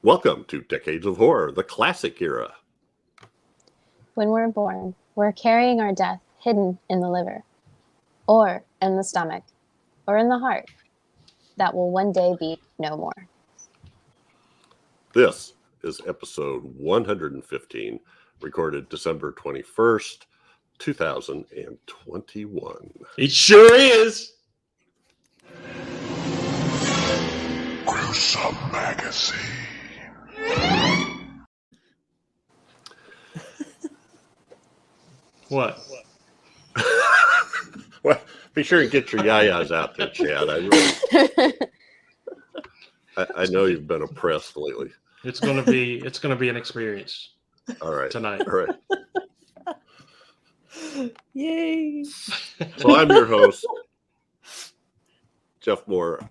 Welcome to Decades of Horror, the classic era. When we're born, we're carrying our death hidden in the liver, or in the stomach, or in the heart, that will one day be no more. This is episode 115, recorded December 21st, 2021. It sure is. Gruesome Magazine. What? Well, be sure and get your yayas out there, Chad. I know you've been oppressed lately. It's gonna be an experience. All right. Tonight. All right. Yay. So I'm your host, Jeff Mohr,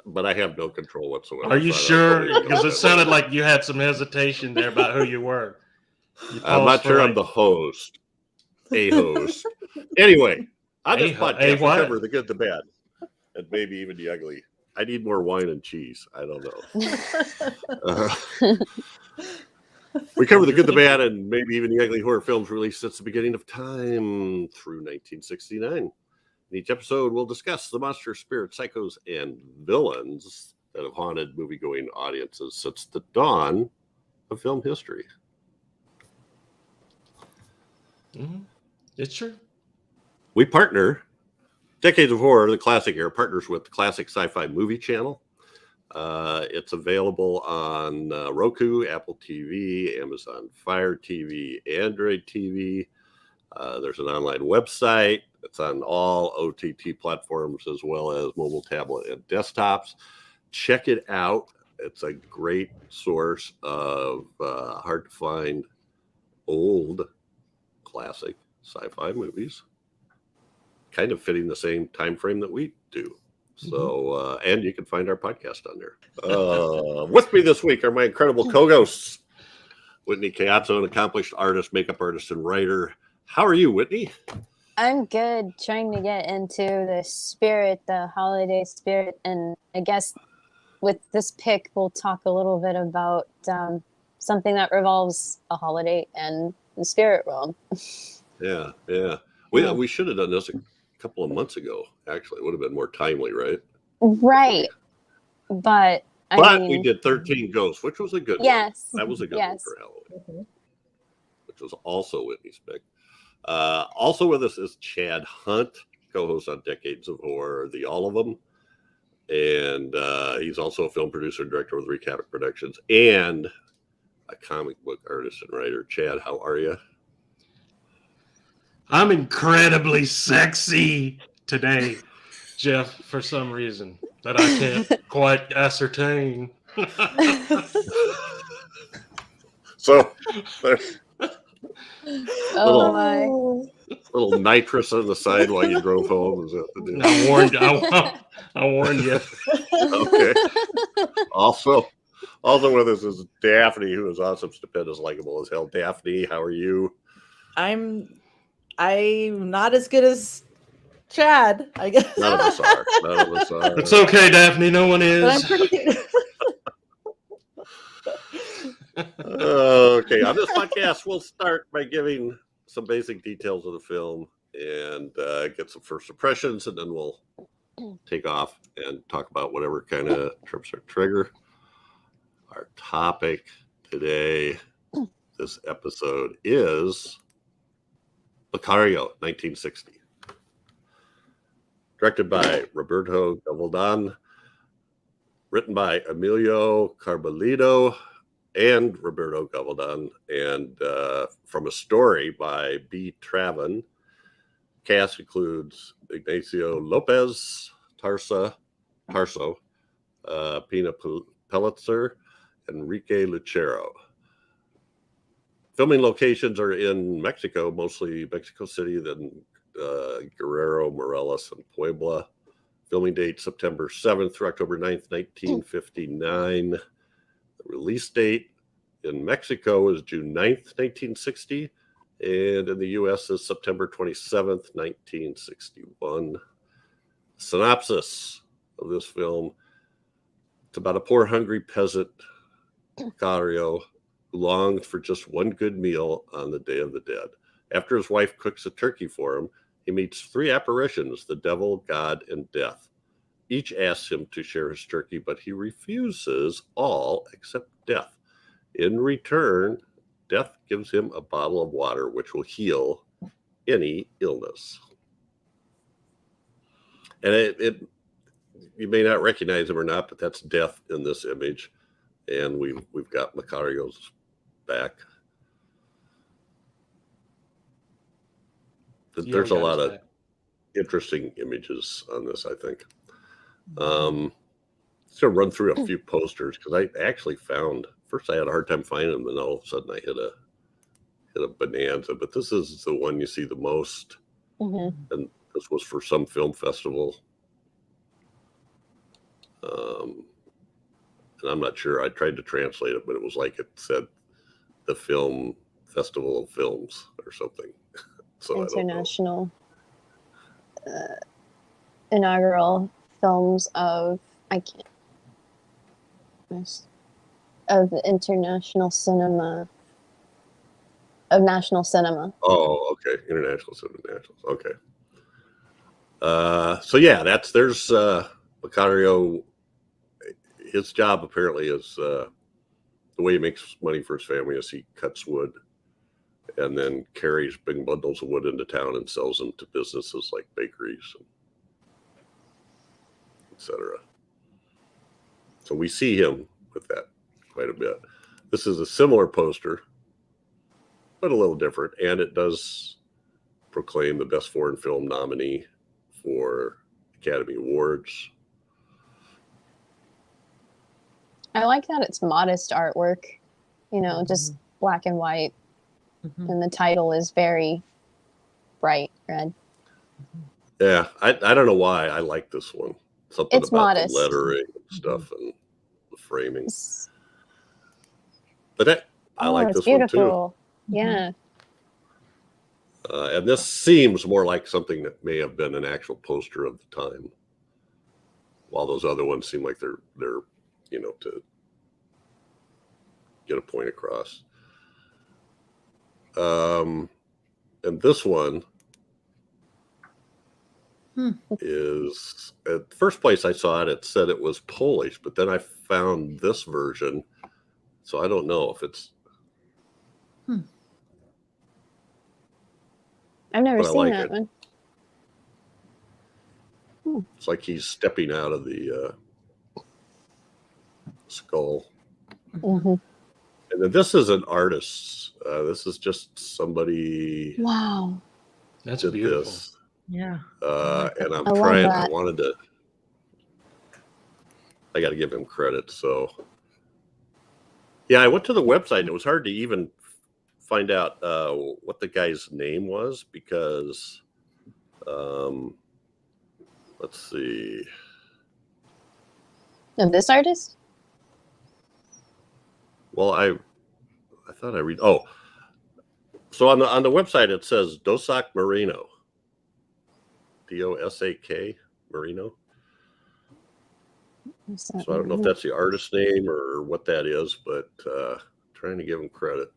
but I have no control whatsoever. Are you sure? Because it sounded like you had some hesitation there about who you were. I'm not sure I'm the host. A host. Anyway, on this podcast, we cover the good, the bad, and maybe even the ugly. I need more wine and cheese. I don't know. We cover the good, the bad, and maybe even the ugly horror films released since the beginning of time through 1969. In each episode, we'll discuss the monsters, spirits, psychos, and villains that have haunted movie-going audiences since the dawn of film history. Mm-hmm. It's true. We partner. Decades of Horror, the classic era, partners with the Classic Sci-Fi Movie Channel. It's available on Roku, Apple TV, Amazon Fire TV, Android TV. There's an online website. It's on all OTT platforms as well as mobile, tablet, and desktops. Check it out. It's a great source of hard-to-find old classic sci-fi movies, kind of fitting the same time frame that we do. So, and you can find our podcast on there. With me this week are my incredible co-hosts, Whitney Collazo, an accomplished artist, makeup artist, and writer. How are you, Whitney? I'm good, trying to get into the spirit, the holiday spirit, and I guess with this pick, we'll talk a little bit about something that revolves a holiday and the spirit realm. Yeah. We should have done this a couple of months ago. Actually, it would have been more timely, right? Right, but I mean, we did 13 Ghosts, which was a good one. That was a good one for Halloween, which was also Whitney's pick. Also with us is Chad Hunt, co-host on Decades of Horror, the All of Them, and he's also a film producer and director with Recap Productions and a comic book artist and writer. Chad, how are you? I'm incredibly sexy today, Jeff, for some reason that I can't quite ascertain. So, little nitrous on the side while you drove home. Is that the deal? I warned you. Okay. Also with us is Daphne, who is awesome, stupendous, likable as hell. Daphne, how are you? I'm not as good as Chad, I guess. None of us are. It's okay, Daphne. No one is. But I'm pretty good. Okay, on this podcast, we'll start by giving some basic details of the film and get some first impressions, and then we'll take off and talk about whatever kind of trips our trigger. Our topic today, this episode, is Macario, 1960. Directed by Roberto Gavaldón, written by Emilio Carballito and Roberto Gavaldón, and from a story by B. Traven. Cast includes Ignacio López Tarso, Pina Pellicer, Enrique Lucero. Filming locations are in Mexico, mostly Mexico City, then Guerrero, Morelos, and Puebla. Filming date September 7th through October 9th, 1959. The release date in Mexico is June 9th, 1960. And in the U.S. is September 27th, 1961. Synopsis of this film. It's about a poor, hungry peasant, Macario, who longs for just one good meal on the Day of the Dead. After his wife cooks a turkey for him, he meets 3 apparitions, the devil, God, and death. Each asks him to share his turkey, but he refuses all except death. In return, death gives him a bottle of water which will heal any illness. And it you may not recognize him or not, but that's death in this image. And we've got Macario's back. There's a lot of interesting images on this, I think. Just gonna run through a few posters because I actually found, first I had a hard time finding them, and then all of a sudden I hit a bonanza. But this is the one you see the most, and this was for some film festival. And I'm not sure. I tried to translate it, but it was like it said the Film Festival of Films or something. So International inaugural films of of international cinema, of national cinema. Oh, okay. International Cinema Nationals. Okay. So yeah, there's Macario. His job apparently is the way he makes money for his family is he cuts wood and then carries big bundles of wood into town and sells them to businesses like bakeries, etc. So we see him with that quite a bit. This is a similar poster, but a little different, and it does proclaim the best foreign film nominee for Academy Awards. I like that it's modest artwork, just black and white. And the title is very bright red. Yeah, I don't know why I like this one. Something It's about modest. the lettering and stuff and the framing. But I like this beautiful. One too. Yeah. And this seems more like something that may have been an actual poster of the time, while those other ones seem like they're to get a point across. And this one is, at the first place I saw it, it said it was Polish, but then I found this version, so I don't know if it's. I've never seen that one. It's like he's stepping out of the skull. And then this is an artist. This is just somebody. Wow. That's did beautiful. This. Yeah. And I'm I trying. love that. I got to give him credit. So, yeah, I went to the website. And it was hard to even find out what the guy's name was because, let's see. Of this artist? Well, I thought I read. Oh, so on the website it says Dosak Marino, Dosak Marino. So I don't know if that's the artist name or what that is, but trying to give him credit.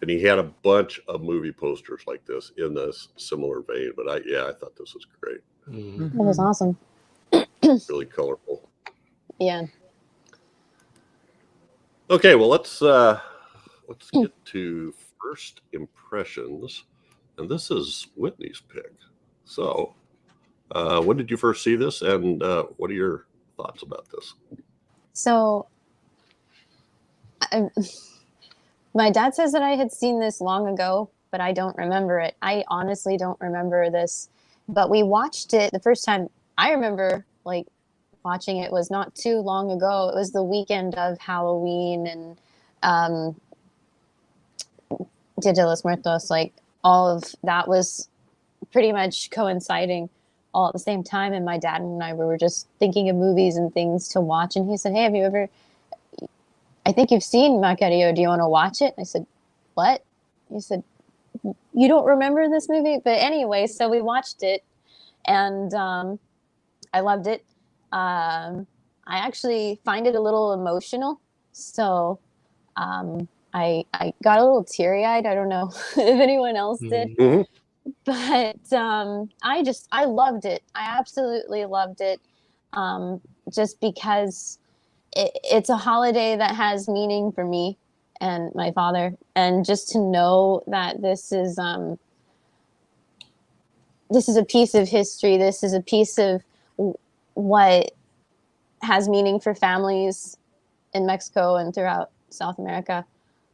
And he had a bunch of movie posters like this in this similar vein. But I thought this was great. That was awesome. Really colorful. Yeah. Okay, well let's get to first impressions, and this is Whitney's pick. So, when did you first see this, and what are your thoughts about this? So, my dad says that I had seen this long ago, but I don't remember it. I honestly don't remember this, but we watched it the first time. I remember watching it was not too long ago. It was the weekend of Halloween and Dia de los Muertos. All of that was pretty much coinciding all at the same time. And my dad and I were just thinking of movies and things to watch. And he said, "Hey, have you ever? I think you've seen Macario. Do you want to watch it?" I said, "What?" He said, "You don't remember this movie?" But anyway, so we watched it, and I loved it. I I actually find it a little emotional. So I got a little teary-eyed. I don't know if anyone else did. Mhm. But I loved it. I absolutely loved it. Just because it's a holiday that has meaning for me and my father, and just to know that this is a piece of history. This is a piece of what has meaning for families in Mexico and throughout South America.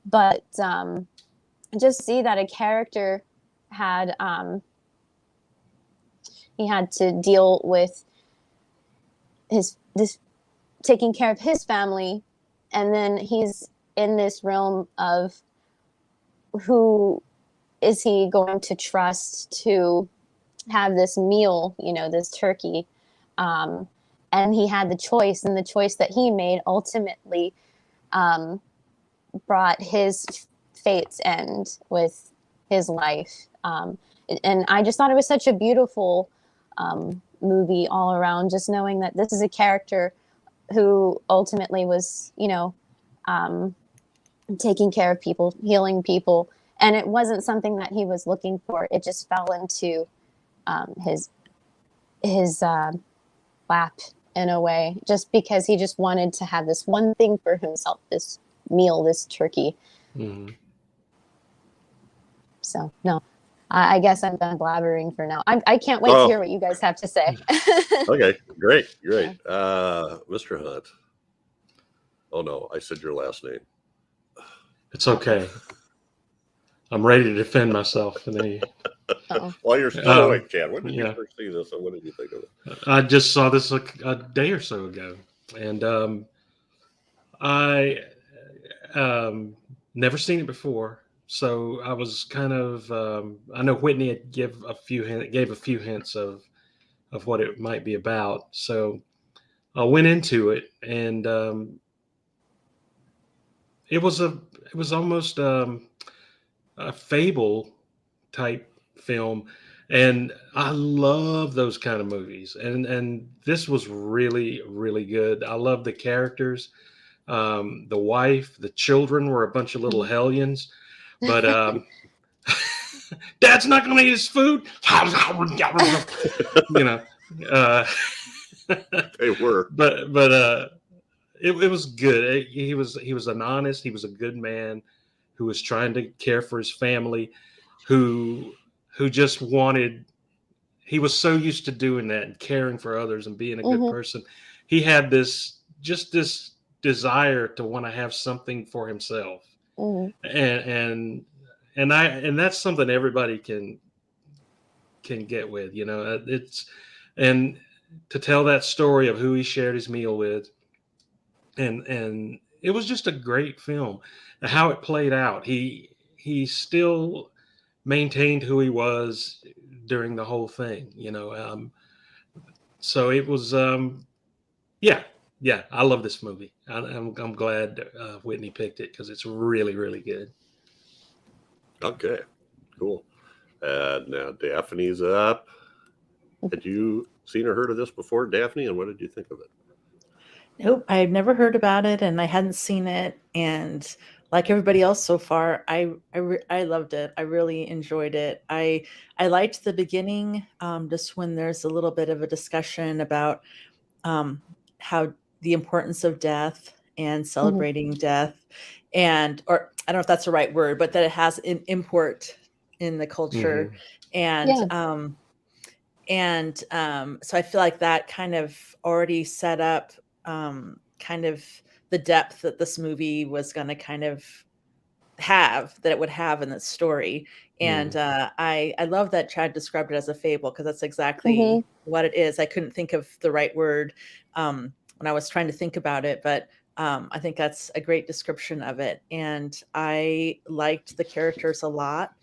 But just see that a character had he had to deal with this taking care of his family, and then he's in this realm of who is he going to trust to have this meal, this turkey. And he had the choice, and the choice that he made ultimately brought his fate's end with his life. And I just thought it was such a beautiful movie all around, just knowing that this is a character who ultimately was, taking care of people, healing people. And it wasn't something that he was looking for. It just fell into his lap in a way, just because he just wanted to have this one thing for himself, this meal, this turkey. Mm-hmm. So, no, I guess I'm done blabbering for now. I can't wait to hear what you guys have to say. Okay, great. Mr. Hunt. Oh no, I said your last name. It's okay. I'm ready to defend myself. And then While you're still awake, Chad, when did you yeah. first see this, and what did you think of it? I just saw this a day or so ago, and I never seen it before. So I was kind of I know Whitney had gave a few hints of what it might be about. So I went into it, and it was almost a fable type film, and I love those kind of movies. And this was really, really good. I love the characters. The wife, the children were a bunch of little hellions, but Dad's not going to eat his food. They were, but it was good. He was he was a good man who was trying to care for his family, who just wanted. He was so used to doing that and caring for others and being a good person. He had this desire to want to have something for himself, and that's something everybody can get with. It's and to tell that story of who he shared his meal with, and it was just a great film. How it played out, he still maintained who he was during the whole thing. So it was yeah, I love this movie. I'm glad Whitney picked it, because it's really, really good. Okay, cool. Now Daphne's up. Had you seen or heard of this before, Daphne, and what did you think of it? Nope, I've never heard about it, and I hadn't seen it. And like everybody else so far, I loved it. I really enjoyed it. I liked the beginning, just when there's a little bit of a discussion about how the importance of death and celebrating death, or I don't know if that's the right word, but that it has an import in the culture. And so I feel like that kind of already set up kind of the depth that this movie was going to kind of have, that it would have in the story. And I love that Chad described it as a fable, because that's exactly what it is. I couldn't think of the right word when I was trying to think about it, but I think that's a great description of it. And I liked the characters a lot.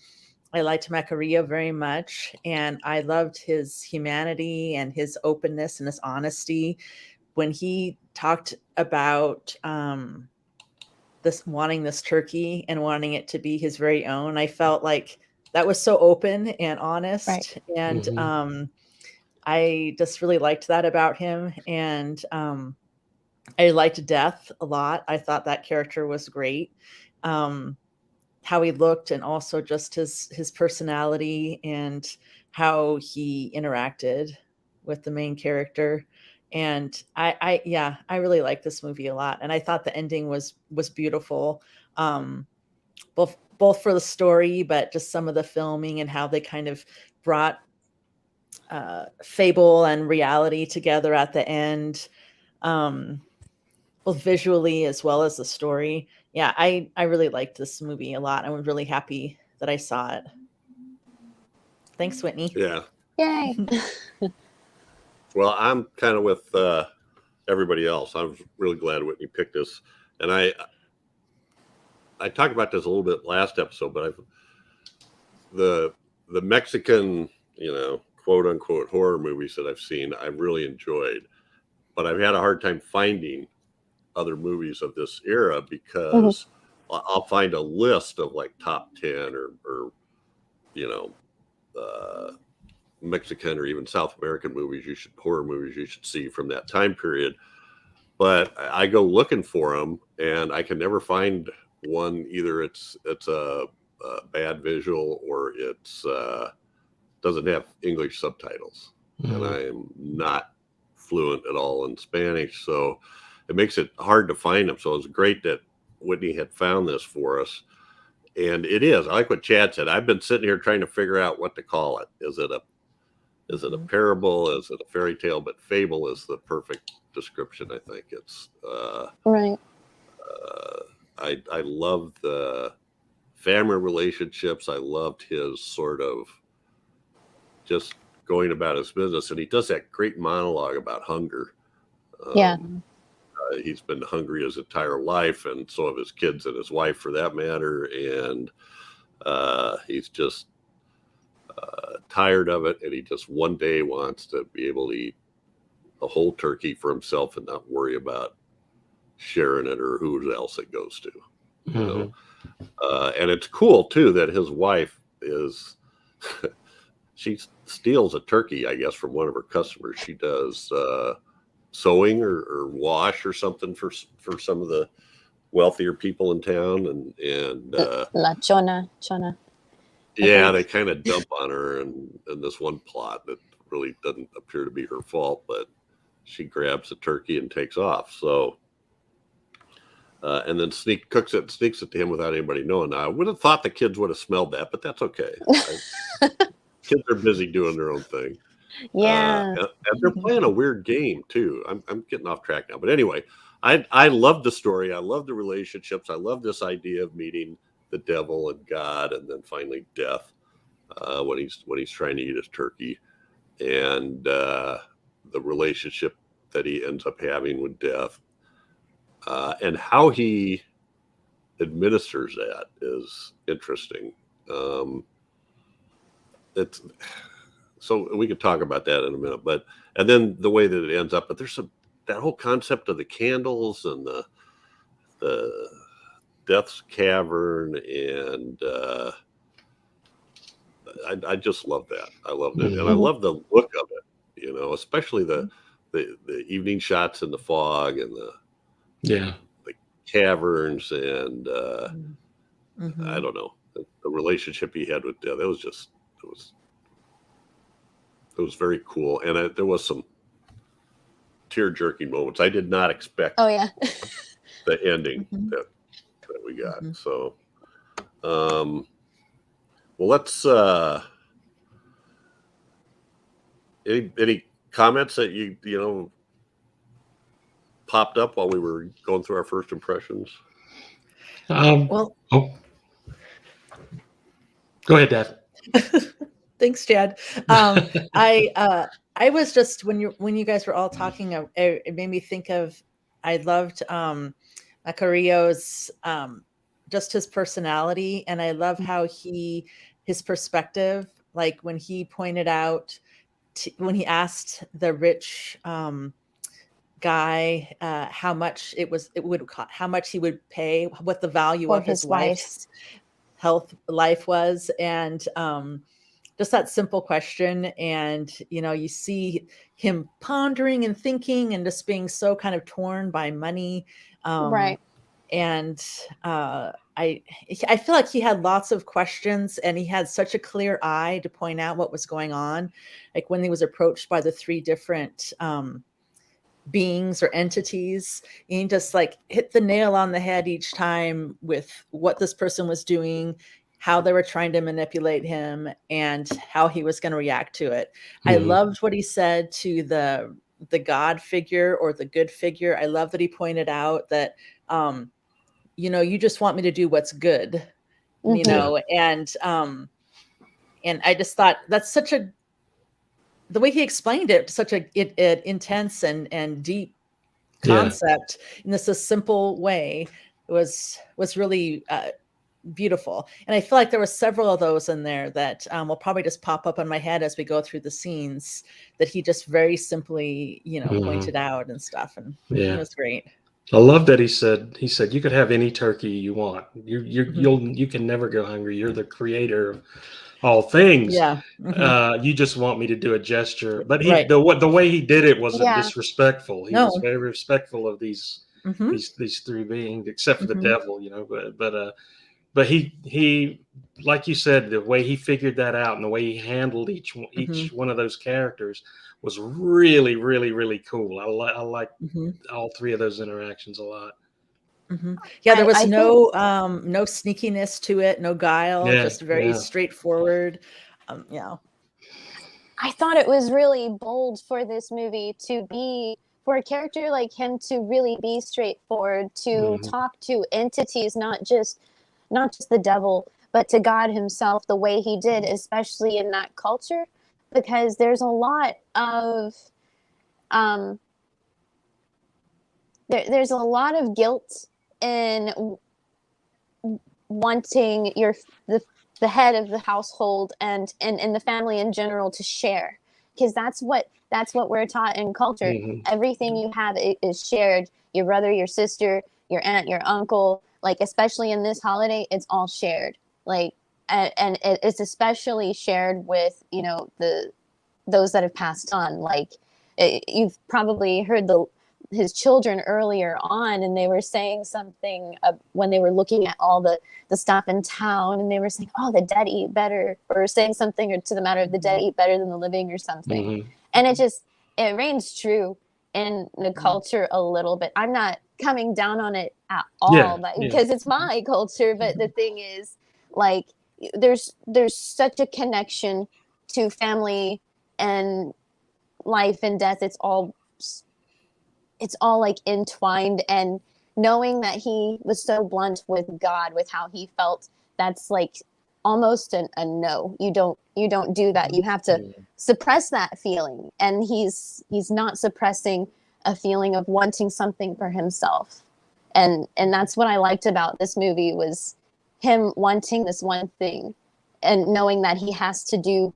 I liked Macario very much, and I loved his humanity and his openness and his honesty. When he talked about wanting this turkey and wanting it to be his very own, I felt like that was so open and honest. Right. And I just really liked that about him. And I liked Death a lot. I thought that character was great. How he looked, and also just his personality and how he interacted with the main character. And I really liked this movie a lot. And I thought the ending was beautiful. Both for the story, but just some of the filming and how they kind of brought fable and reality together at the end, both visually as well as the story. Yeah, I really liked this movie a lot. I was really happy that I saw it. Thanks, Whitney. Yeah. Yay. Well, I'm kind of with everybody else. I was really glad Whitney picked this, and I talked about this a little bit last episode, but the Mexican, quote unquote horror movies that I've seen, I've really enjoyed, but I've had a hard time finding other movies of this era because I'll find a list of like top 10 or Mexican or even South American movies horror movies you should see from that time period. But I go looking for them and I can never find one. Either it's a bad visual or it's doesn't have English subtitles, and I am not fluent at all in Spanish, so it makes it hard to find them. So it's great that Whitney had found this for us. And it is. I like what Chad said. I've been sitting here trying to figure out what to call it. Is it a parable? Is it a fairy tale? But fable is the perfect description, I think. It's right. I love the family relationships. I loved his sort of just going about his business. And he does that great monologue about hunger. Yeah. He's been hungry his entire life, and so have his kids and his wife for that matter. And he's just tired of it. And he just one day wants to be able to eat a whole turkey for himself and not worry about sharing it or who else it goes to. You know? And it's cool too that his wife is she steals a turkey, I guess, from one of her customers. She does sewing or wash or something for some of the wealthier people in town, and La Chona. Yeah, they kind of dump on her in this one plot that really doesn't appear to be her fault, but she grabs the turkey and takes off. So and then cooks it and sneaks it to him without anybody knowing. Now, I would have thought the kids would have smelled that, but that's okay. Kids are busy doing their own thing. Yeah. And they're playing a weird game too. I'm getting off track now, but anyway, I love the story. I love the relationships. I love this idea of meeting the devil and God, and then finally death when he's trying to eat his turkey, and the relationship that he ends up having with death, and how he administers that is interesting. It's so we could talk about that in a minute, and then the way that it ends up. But there's that whole concept of the candles and the Death's Cavern, and I just love that. I loved it, and I love the look of it. Especially the evening shots in the fog and the caverns, and I don't know, the relationship he had with Death. It was very cool, and there was some tear-jerking moments. I did not expect. Oh yeah. The ending that we got. So, well, let's. Any comments that you popped up while we were going through our first impressions? Well, go ahead, Dad. Thanks, Chad. I was just when you guys were all talking, it made me think of. I loved Macario's just his personality, and I love how his perspective, like when he pointed out when he asked the rich guy how much how much he would pay, what the value of his wife's life was, and just that simple question. And, you see him pondering and thinking and just being so kind of torn by money. Right. And I feel like he had lots of questions, and he had such a clear eye to point out what was going on. Like when he was approached by the three different beings or entities, and he just like hit the nail on the head each time with what this person was doing, how they were trying to manipulate him, and how he was going to react to it. I loved what he said to the God figure or the good figure. I love that he pointed out that you just want me to do what's good, and I just thought that's the way he explained it, such an intense and deep concept in this a simple way was really beautiful. And I feel like there were several of those in there that will probably just pop up in my head as we go through the scenes that he just very simply, pointed out and stuff. And it was great. I love that he said you could have any turkey you want. You can never go hungry. You're the creator of all things. Yeah. You just want me to do a gesture. But the way he did it wasn't disrespectful. He was very respectful of these three beings, except for the devil, but he like you said, the way he figured that out and the way he handled each one of those characters was really, really, really cool. I like all three of those interactions a lot. Yeah, there was no sneakiness to it, no guile, just very straightforward. I thought it was really bold for this movie for a character like him to really be straightforward, to talk to entities, not just the devil, but to God himself, the way he did, especially in that culture, because there's a lot of there's a lot of guilt in wanting the head of the household and the family in general to share, because that's what we're taught in culture. Everything you have is shared. Your brother, your sister, your aunt, your uncle, like especially in this holiday, it's all shared. Like and it's especially shared with those that have passed on. Like you've probably heard his children earlier on, and they were saying something when they were looking at all the stuff in town, and they were saying, oh, the dead eat better, or saying something to the matter of the dead eat better than the living or something. And it reigns true in the culture a little bit. I'm not coming down on it at all, because it's my culture, but the thing is, like, there's such a connection to family and life and death. It's all like entwined, and knowing that he was so blunt with God, with how he felt, that's like almost a no. You don't do that. You have to suppress that feeling, and he's not suppressing a feeling of wanting something for himself, and that's what I liked about this movie, was him wanting this one thing and knowing that he has to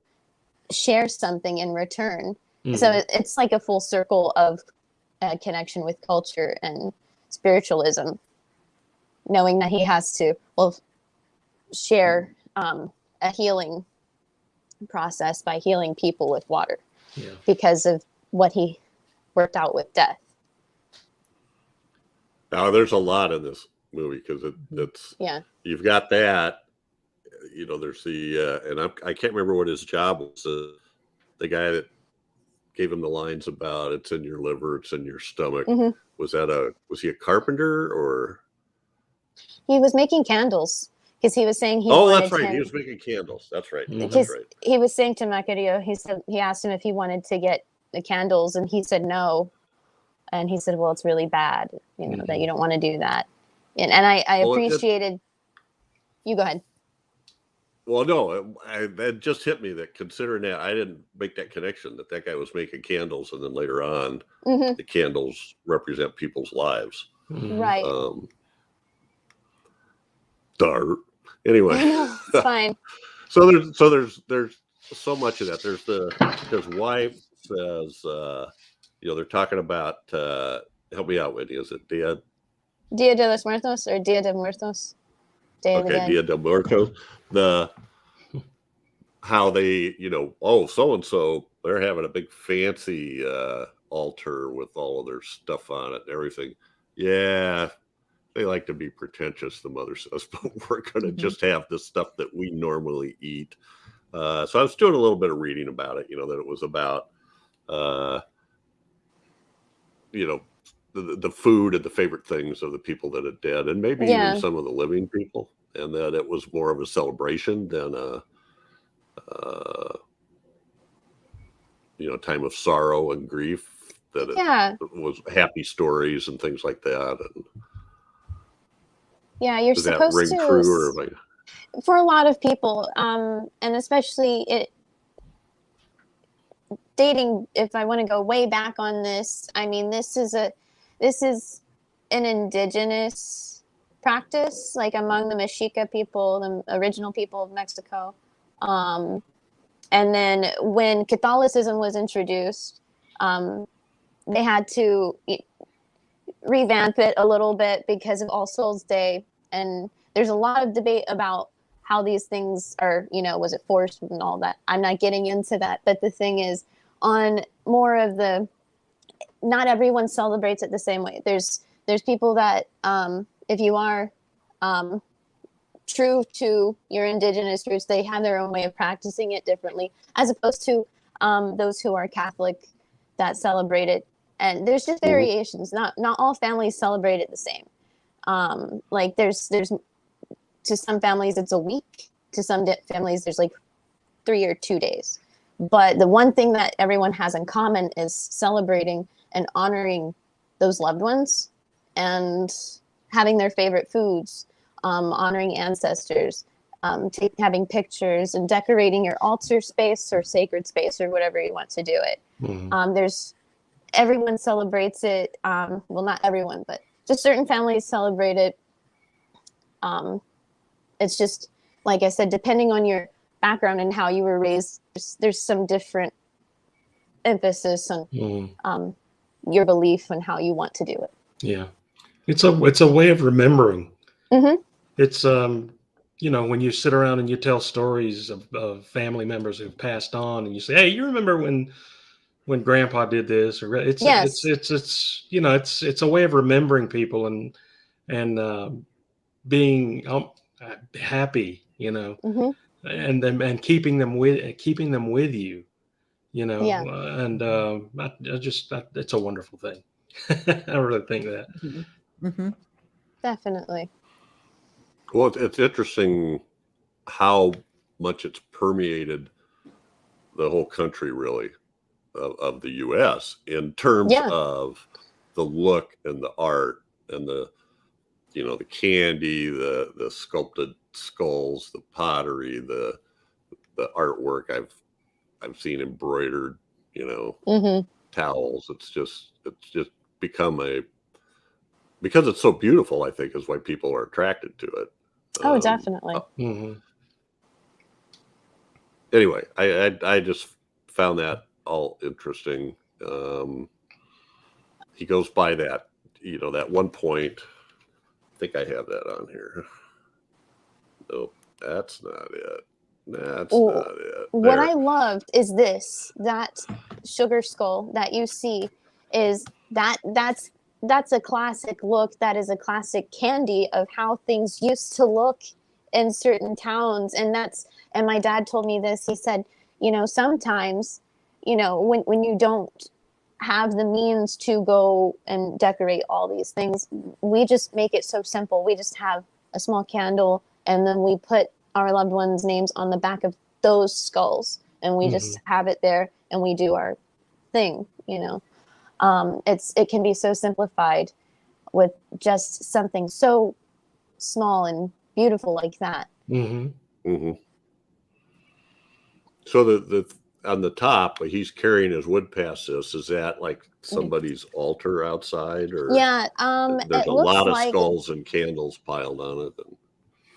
share something in return. So it's like a full circle of connection with culture and spiritualism, knowing that he has to share a healing process by healing people with water, because of what he worked out with death. Now there's a lot in this movie, because it's you've got that, there's the and I can't remember what his job was, the guy that gave him the lines about it's in your liver, it's in your stomach. Was he a carpenter, or he was making candles? Because he was saying he that's right, he was making candles. That's right. That's right. He was saying to Macario, he asked him if he wanted to get the candles, and he said no, and he said, well, it's really bad, that you don't want to do that. And I appreciated. You go ahead. Well, no, that just hit me, that considering that I didn't make that connection, that guy was making candles, and then later on, the candles represent people's lives. Right. Darn. Anyway, it's fine. So there's so much of that. His wife says, they're talking about. Help me out, Whitney. Is it Dia de los Muertos or Dia de Muertos? Day of the Dead. Dia de Muertos. how they, oh, so and so, they're having a big fancy altar with all of their stuff on it and everything. Yeah, they like to be pretentious, the mother says, but we're going to just have the stuff that we normally eat. So I was doing a little bit of reading about it, that it was about, the food and the favorite things of the people that are dead, and maybe even some of the living people, and that it was more of a celebration than a time of sorrow and grief, that it was happy stories and things like that. And you're does that supposed ring to true, or for a lot of people, and especially dating, if I want to go way back on this, I mean, this is an indigenous practice, like among the Mexica people, the original people of Mexico. And then when Catholicism was introduced, they had to revamp it a little bit because of All Souls Day. And there's a lot of debate about how these things are, was it forced and all that. I'm not getting into that. But the thing is, on more of not everyone celebrates it the same way. There's people that, if you are true to your indigenous roots, they have their own way of practicing it differently, as opposed to those who are Catholic that celebrate it. And there's just variations. Not all families celebrate it the same. Like there's to some families it's a week. To some families there's like 3 or 2 days. But the one thing that everyone has in common is celebrating and honoring those loved ones and having their favorite foods, honoring ancestors, having pictures and decorating your altar space or sacred space or whatever you want to do it. Everyone celebrates it. Well, not everyone, but just certain families celebrate it. It's just, like I said, depending on your background and how you were raised, there's some different emphasis on your belief and how you want to do it. Yeah. It's a way of remembering. It's, when you sit around and you tell stories of family members who've passed on, and you say, hey, you remember when grandpa did this, or it's a way of remembering people and being happy, and keeping them with you, it's a wonderful thing. I really think that. Definitely. Well, it's interesting how much it's permeated the whole country, really, of the U.S. in terms of the look and the art and the candy, the sculpted skulls, the pottery, the artwork I've seen embroidered, towels. It's just become because it's so beautiful, I think, is why people are attracted to it. Oh, definitely. Anyway, I just found that all interesting. He goes by that, that one point. I think I have that on here. Nope, that's not it. That's not it. What I loved is that sugar skull that you see is that's a classic look. That is a classic candy of how things used to look in certain towns. And my dad told me this. He said, sometimes, when you don't have the means to go and decorate all these things, we just make it so simple. We just have a small candle, and then we put our loved ones' names on the back of those skulls, and we just have it there, and we do our thing. It can be so simplified with just something so small and beautiful like that. So the on the top, he's carrying his wood past this. Is that like somebody's altar outside, or there's a lot of skulls and candles piled on it?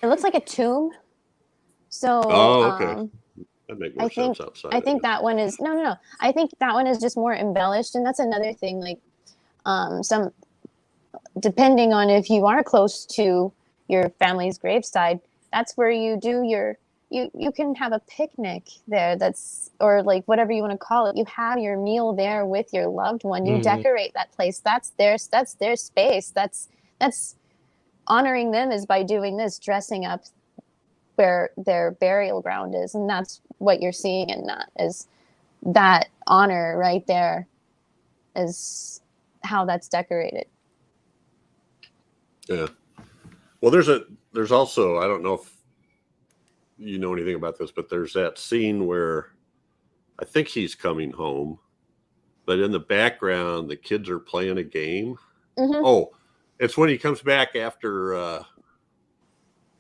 It looks like a tomb. So okay. That makes more sense outside. I think that one is no. I think that one is just more embellished, and that's another thing. Like, some depending on if you are close to your family's graveside, that's where you do your you can have a picnic there, or like whatever you want to call it. You have your meal there with your loved one. You decorate that place. That's their space. That's honoring them is by doing this, dressing up where their burial ground is. And that's what you're seeing in that, is that honor right there is how that's decorated. Yeah. Well, there's also, I don't know if you know anything about this, but there's that scene where I think he's coming home, but in the background, the kids are playing a game. Mm-hmm. Oh, it's when he comes back after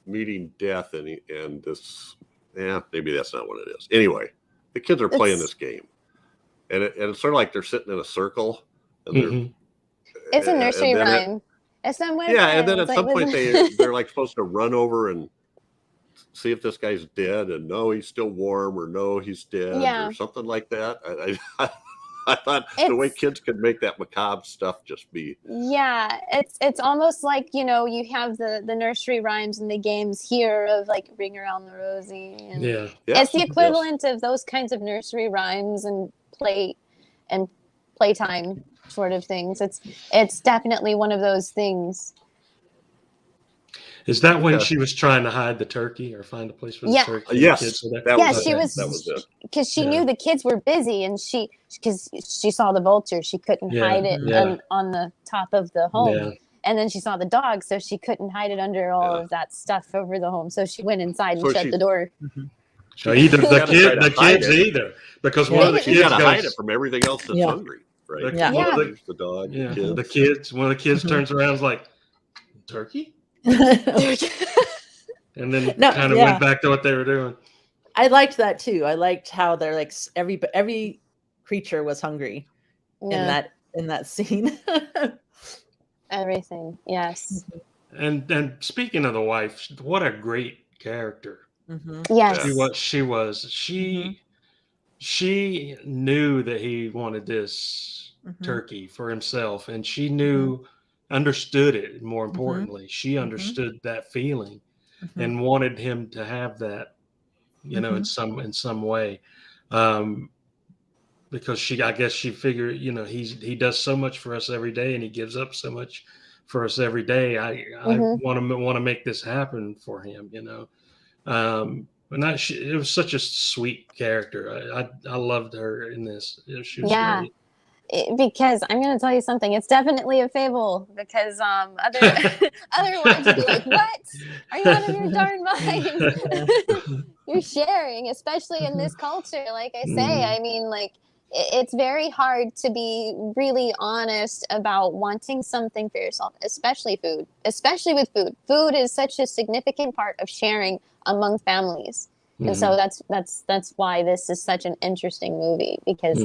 meeting death, and this, maybe that's not what it is. Anyway, the kids are playing this game, and it's sort of like they're sitting in a circle. And it's a nursery rhyme. It's not muertas. Yeah, and then at some point they're like supposed to run over and see if this guy's dead, and no, he's still warm, or no, he's dead, or something like that. I thought the way kids could make that macabre stuff just be. Yeah, it's almost like, you have the nursery rhymes and the games here of like Ring Around the Rosie. And it's the equivalent of those kinds of nursery rhymes and playtime sort of things. It's definitely one of those things. Is that when she was trying to hide the turkey or find a place for the turkey? Yes, that was it. Because she knew the kids were busy, and because she saw the vulture, she couldn't hide it on the top of the home. Yeah. And then she saw the dog, so she couldn't hide it under all of that stuff over the home. So she went inside and shut the door. So either the kids either, because one of the kids got to hide it from everything else that's hungry. Right? Yeah. The dog. Yeah. The kids. One of the kids turns around and is like, turkey? And then kind of went back to what they were doing. I liked that too. I liked how they're like every creature was hungry in that scene. Everything, yes. And speaking of the wife, what a great character. Yes, she was. She knew that he wanted this turkey for himself, and she understood it. More importantly, she understood that feeling and wanted him to have that, in some way, because I guess she figured, he does so much for us every day, and he gives up so much for us every day. I want to make this happen for him, But it was such a sweet character. I loved her in this. She was great. Because I'm going to tell you something. It's definitely a fable, because otherwise you'd be like, what? Are you out of your darn mind? You're sharing, especially in this culture. Like I say, I mean, like, it's very hard to be really honest about wanting something for yourself, especially food, especially with food. Food is such a significant part of sharing among families. And so that's why this is such an interesting movie, because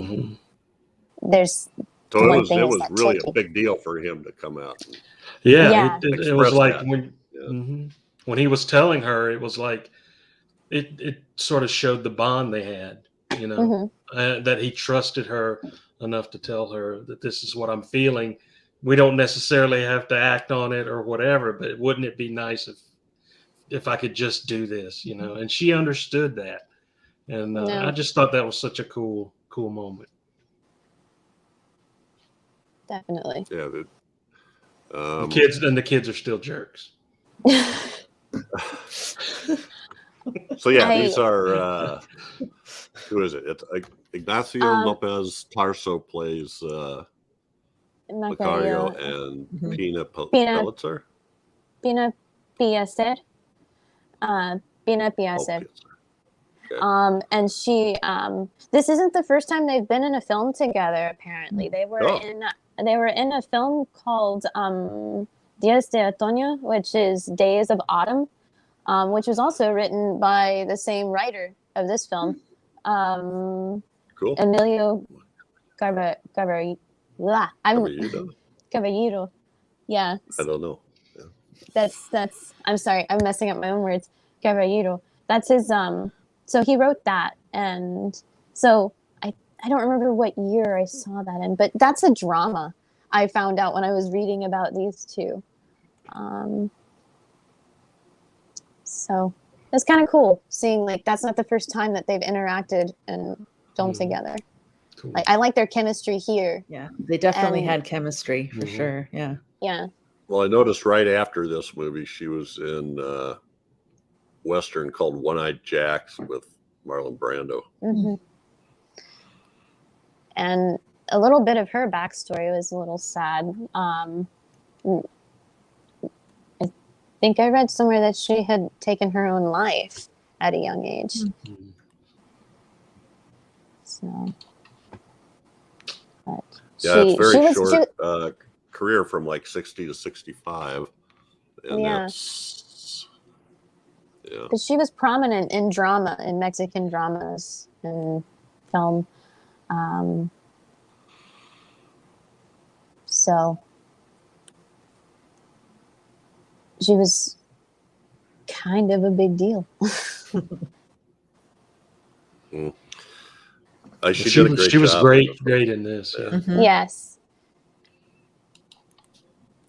there's it was really a big deal for him to come out. It was like when he was telling her, it was like it sort of showed the bond they had, that he trusted her enough to tell her that this is what I'm feeling. We don't necessarily have to act on it or whatever, but wouldn't it be nice if I could just do this, and she understood that. And I just thought that was such a cool moment. Definitely. Yeah. The kids are still jerks. So these are who is it? It's Ignacio López Tarso plays Macario and Pina Pellicer. Pina Pellicer. Pina Pellicer. Okay. And she this isn't the first time they've been in a film together. Apparently, they were in a film called Días de Otoño, which is Days of Autumn, which was also written by the same writer of this film, Emilio Caballero. Yeah. I don't know. Yeah. That's. I'm sorry, I'm messing up my own words. Caballero. That's his. So he wrote that, and so I don't remember what year I saw that in, but that's a drama. I found out when I was reading about these two. So It's kind of cool seeing like that's not the first time that they've interacted and filmed together. Cool. Like I like their chemistry here. Yeah, they definitely And- had chemistry for sure. Yeah. Yeah. Well, I noticed right after this movie, she was in a Western called One-Eyed Jacks with Marlon Brando. Mm-hmm. And a little bit of her backstory was a little sad. I think I read somewhere that she had taken her own life at a young age. Mhm. So, but Yeah, it's very was- short career from like 60 to 65. And Yeah. that's, yeah. Because she was prominent in drama, in Mexican dramas and film. So she was kind of a big deal. She did a great She was job. great in this. Yeah. Mhm. Yes.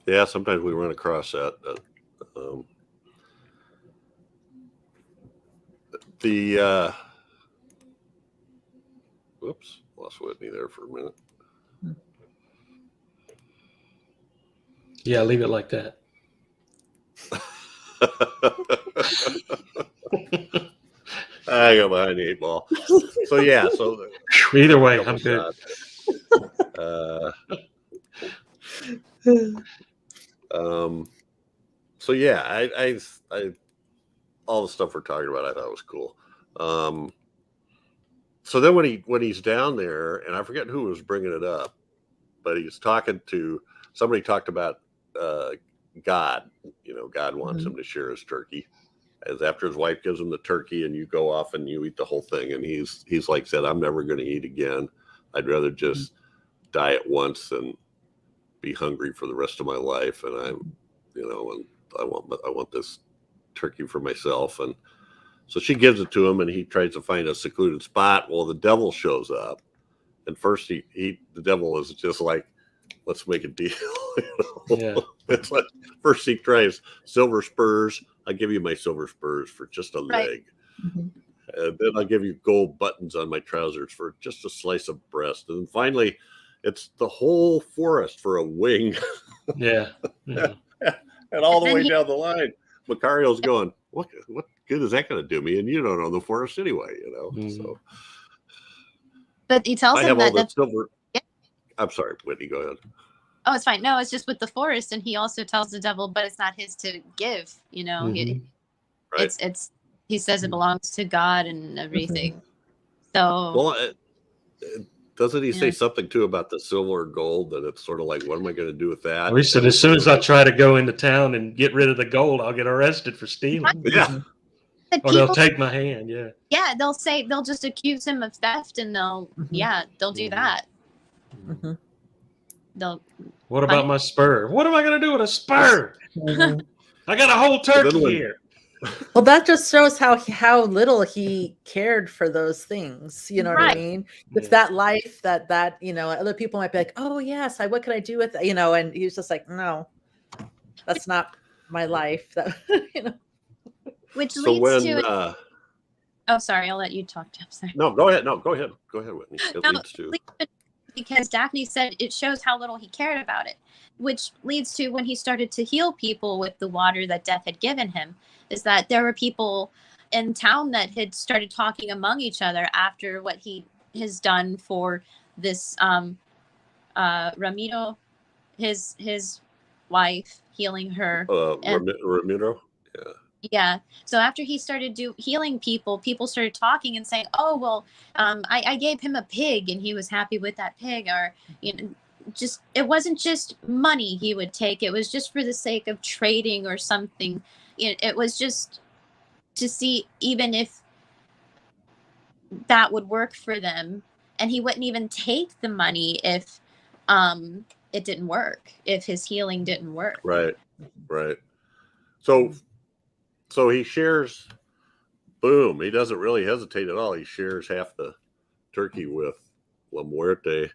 Yeah, sometimes we run across that. Whoops, lost Whitney there for a minute. Yeah, leave it like that. I got behind the 8 ball. So yeah, so Either way, couple I'm good. shots. So yeah, I all the stuff we're talking about, I thought was cool. So then when he's down there, and I forget who was bringing it up, but he's talking to somebody. Talked about God. You know, God wants him to share his turkey. As after his wife gives him the turkey, and you go off and you eat the whole thing, and he's like said, "I'm never going to eat again. I'd rather just die at once than be hungry for the rest of my life." And I'm, you know, and I want this turkey for myself. And so she gives it to him, and he tries to find a secluded spot. Well, the devil shows up, and first the devil is just like, let's make a deal. You know? Yeah. It's like first he tries silver spurs. I'll give you my silver spurs for just a Right. leg. Mhm. And then I'll give you gold buttons on my trousers for just a slice of breast. And then finally, it's the whole forest for a wing. Yeah. Yeah. And all the And then way down the line, Macario's going, what good is that going to do me? And you don't own the forest anyway, you know? Mhm. So But he tells I him have all that the silver. Yeah. I'm sorry, Whitney, go ahead. oh, it's fine. No, it's just with the forest, and he also tells the devil, but it's not his to give. You know, Mhm. Right. it's he says it belongs to God and everything. So Well, doesn't he say Yeah. something too about the silver or gold? That it's sort of like, what am I going to do with that? He said, as soon as I try to go into town and get rid of the gold, I'll get arrested for stealing. Yeah. the Or they'll people, take my hand. Yeah. yeah, they'll just accuse him of theft, and they'll do Mhm. that. Mhm. They'll What about my spur? What am I going to do with a spur? Mhm. I got a whole turkey when- here. Well, that just shows how little he cared for those things. You know what I Right. mean? Yeah. It's that life that you know, other people might be like, "Oh yes, what can I do with it?" You know, and he was just like, "No, that's not my life." That you know. which So leads when to oh, sorry, I'll let you talk, Jeff. Sorry. no, go ahead, Whitney. It No, leads to because Daphne said it shows how little he cared about it, which leads to when he started to heal people with the water that death had given him, is that there were people in town that had started talking among each other after what he has done for this Ramiro, his wife, healing her. and- Ramiro. Yeah. So after he started healing people, people started talking and saying, "Oh, well, I gave him a pig, and he was happy with that pig." Or, you know, just it wasn't just money he would take; it was just for the sake of trading or something. It was just to see even if that would work for them, and he wouldn't even take the money if it didn't work, if his healing didn't work. Right. So he shares. Boom! He doesn't really hesitate at all. He shares half the turkey with La Muerte.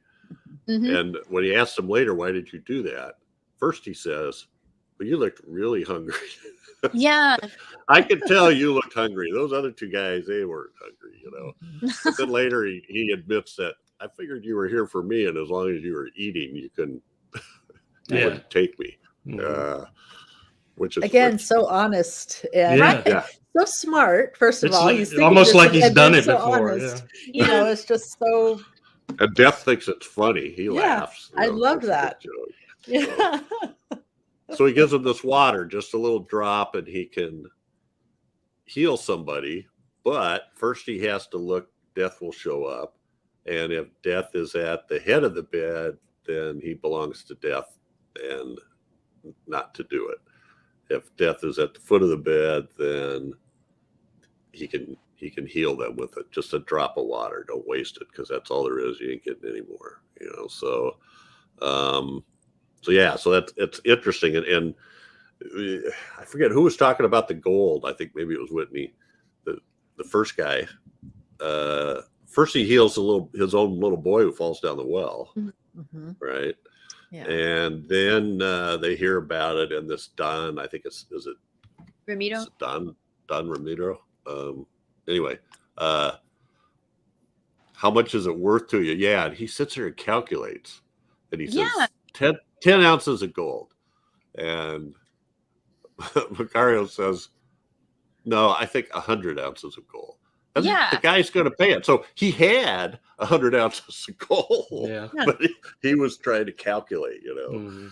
Mhm. And when he asks him later, why did you do that? First he says, but you looked really hungry. Yeah. I could tell you looked hungry. Those other two guys, they weren't hungry, you know. But then later he admits that I figured you were here for me, and as long as you were eating, you wouldn't take me. Which is again so honest and so smart. First of all, he's almost like he's done it before. Honest. You know, it's just so. And Death thinks it's funny. He laughs. I love that. Yeah. So he gives him this water, just a little drop, and he can heal somebody. But first he has to look. Death will show up, and if Death is at the head of the bed, then he belongs to Death, and not to do it. If Death is at the foot of the bed, then he can heal them with it. Just a drop of water. Don't waste it, because that's all there is. You ain't getting any more. You know. So, so it's interesting. And I forget who was talking about the gold. I think maybe it was Whitney, the first guy. First he heals his own little boy who falls down the well, right? Yeah. And then they hear about it, and this Don, I think is it Ramiro? Is it Don Ramiro? Anyway, how much is it worth to you? Yeah, and he sits there and calculates, and he says 10 ounces of gold, and Macario says, no, I think 100 ounces of gold. And the guy's going to pay it. So he had 100 ounces of gold, but he was trying to calculate, you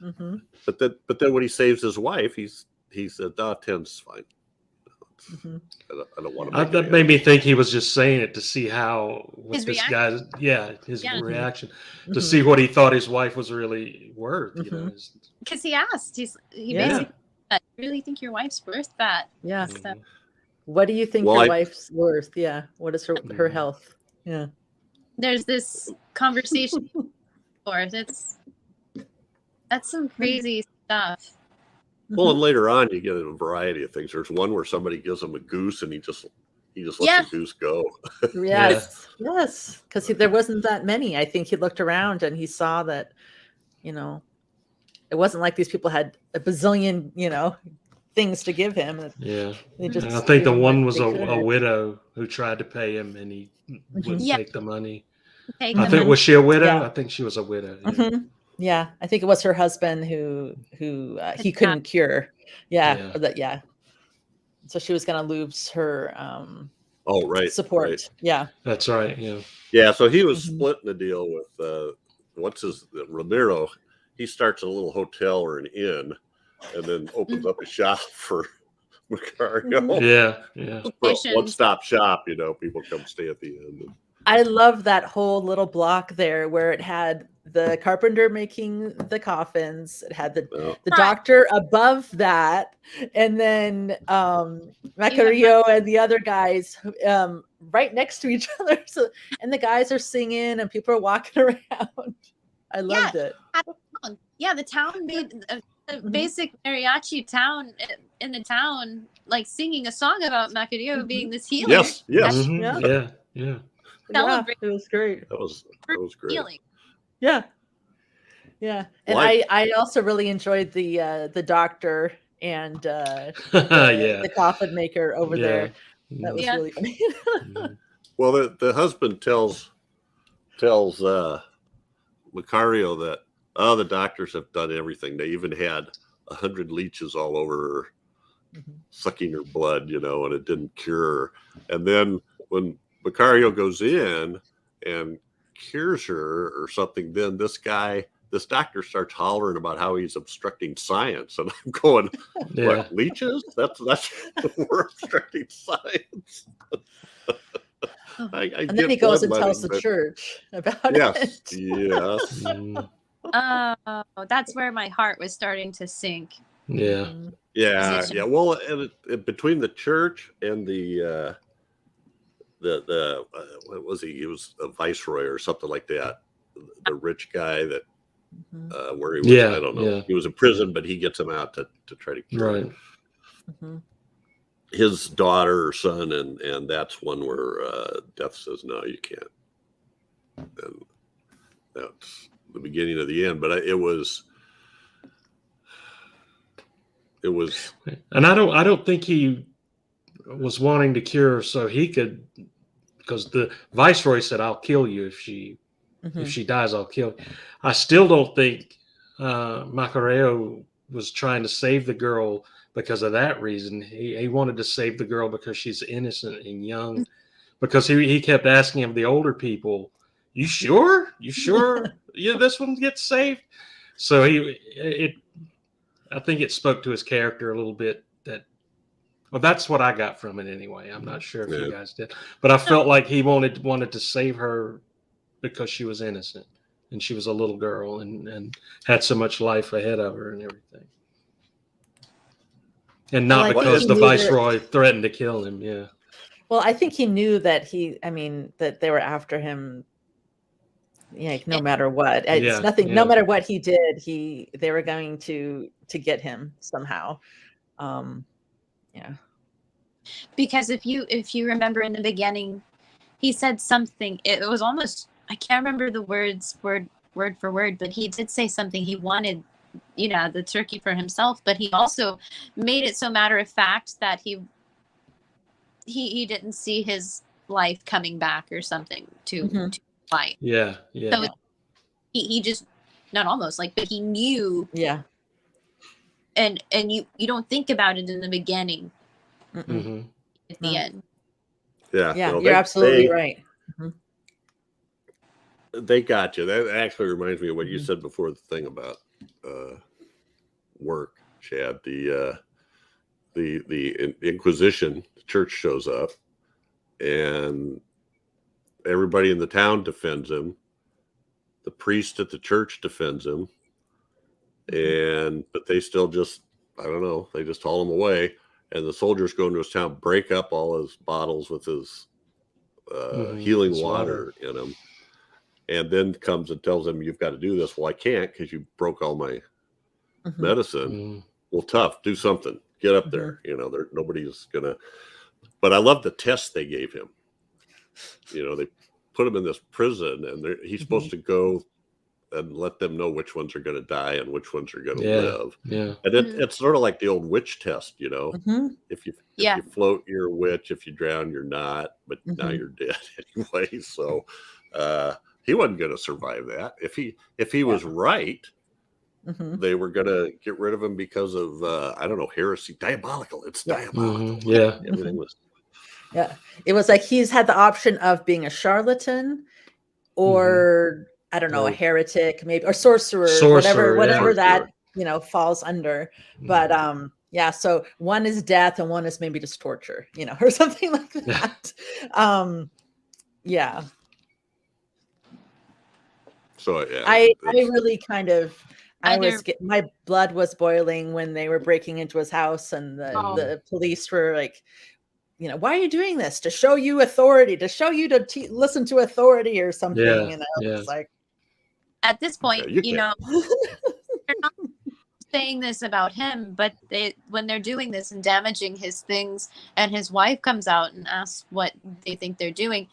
know. But then when he saves his wife, he said, 10's fine. I don't want to. That made me think he was just saying it to see how his reaction, to see what he thought his wife was really worth. You know, because he asked, he basically said, really think your wife's worth that? Yeah. So, what do you think your wife's worth? Yeah. What is her health? Yeah. There's this conversation. That's some crazy stuff. Well, and later on, you get a variety of things. There's one where somebody gives him a goose, and he just lets the goose go. Yes, because there wasn't that many. I think he looked around and he saw that, you know, it wasn't like these people had a bazillion, you know, things to give him. I think the one was a widow who tried to pay him, and he wouldn't take the money. Was she a widow? Yeah. I think she was a widow. Yeah. Yeah, I think it was her husband who he couldn't cure. So she was going to lose her support. Right. Yeah, that's right. Yeah. So he was splitting the deal with Ramiro. He starts a little hotel or an inn, and then opens up a shop for Macario. Yeah. One-stop shop. You know, people come stay at the inn. I love that whole little block there where it had the carpenter making the coffins. It had the doctor above that, and then Macario and the other guys right next to each other. So, and the guys are singing, and people are walking around. I loved it. Yeah, the town made a basic mariachi town in the town, like singing a song about Macario being this healer. Yes. Yeah. Celebrate. It was great. That was great. Healing. Yeah. And I also really enjoyed the doctor and the coffin maker over there. That was really funny. Well, the husband tells Macario that the doctors have done everything. They even had 100 leeches all over her, sucking her blood, you know, and it didn't cure her. And then when Macario goes in and cures her or something, then this doctor starts hollering about how he's obstructing science, and I'm going, what, leeches? That's we're obstructing science. And then he goes and tells the church about it. Yes. Oh, that's where my heart was starting to sink. Yeah. Well, and between the church and the what was he? He was a viceroy or something like that. The rich guy that where he was, I don't know. He was in prison, but he gets him out to try to cure him. His daughter or son, and that's one where Death says, no, you can't. And that's the beginning of the end. But it was It was, And I don't think he was wanting to cure so he could, because the viceroy said, "I'll kill you if she dies. I'll kill you." I still don't think Macario was trying to save the girl because of that reason. He wanted to save the girl because she's innocent and young. Because he kept asking him, the older people, "You sure? You sure? Yeah, this one gets saved." So I think it spoke to his character a little bit. Well, that's what I got from it anyway. I'm not sure if you guys did, but I felt like he wanted to save her because she was innocent and she was a little girl and had so much life ahead of her and everything, and not because the viceroy threatened to kill him. Yeah. Well, I think he knew that that they were after him. Yeah, no matter what, it's nothing. No matter what he did, they were going to get him somehow. Yeah. Because if you remember in the beginning, he said something. It was almost, I can't remember the words word for word, but he did say something. He wanted, the turkey for himself, but he also made it so matter of fact that he didn't see his life coming back or something to fight. Yeah. So he just, not almost like, but he knew. Yeah. And you don't think about it in the beginning. Mm-hmm. At the end. Yeah. Yeah, you're absolutely right. They got you. That actually reminds me of what you said before, the thing about work, Chad. The Inquisition, the church shows up, and everybody in the town defends him. The priest at the church defends him, but they still just, I don't know, they just haul him away. And the soldiers go into his town, break up all his bottles with his healing water in them, and then comes and tells him, "You've got to do this." "Well, I can't because you broke all my medicine." "Well, tough, do something. Get up there." Nobody's gonna. But I love the test they gave him. They put him in this prison, and he's supposed to go and let them know which ones are going to die and which ones are going to live. Yeah. And it's sort of like the old witch test, If you float, you're a witch. If you drown, you're not. But now you're dead anyway. So he wasn't going to survive that. If he was right, they were going to get rid of him because of I don't know, heresy, diabolical. It's diabolical. Yeah. Everything was. Yeah, it was like he's had the option of being a charlatan or I don't know, a heretic, maybe, or sorcerer, whatever that falls under. But so one is death and one is maybe just torture, or something like that. So I really kind of my blood was boiling when they were breaking into his house and the police were like, why are you doing this? To show you authority, to show you to listen to authority or something. It's like, at this point, they're not saying this about him, but when they're doing this and damaging his things, and his wife comes out and asks what they think they're doing,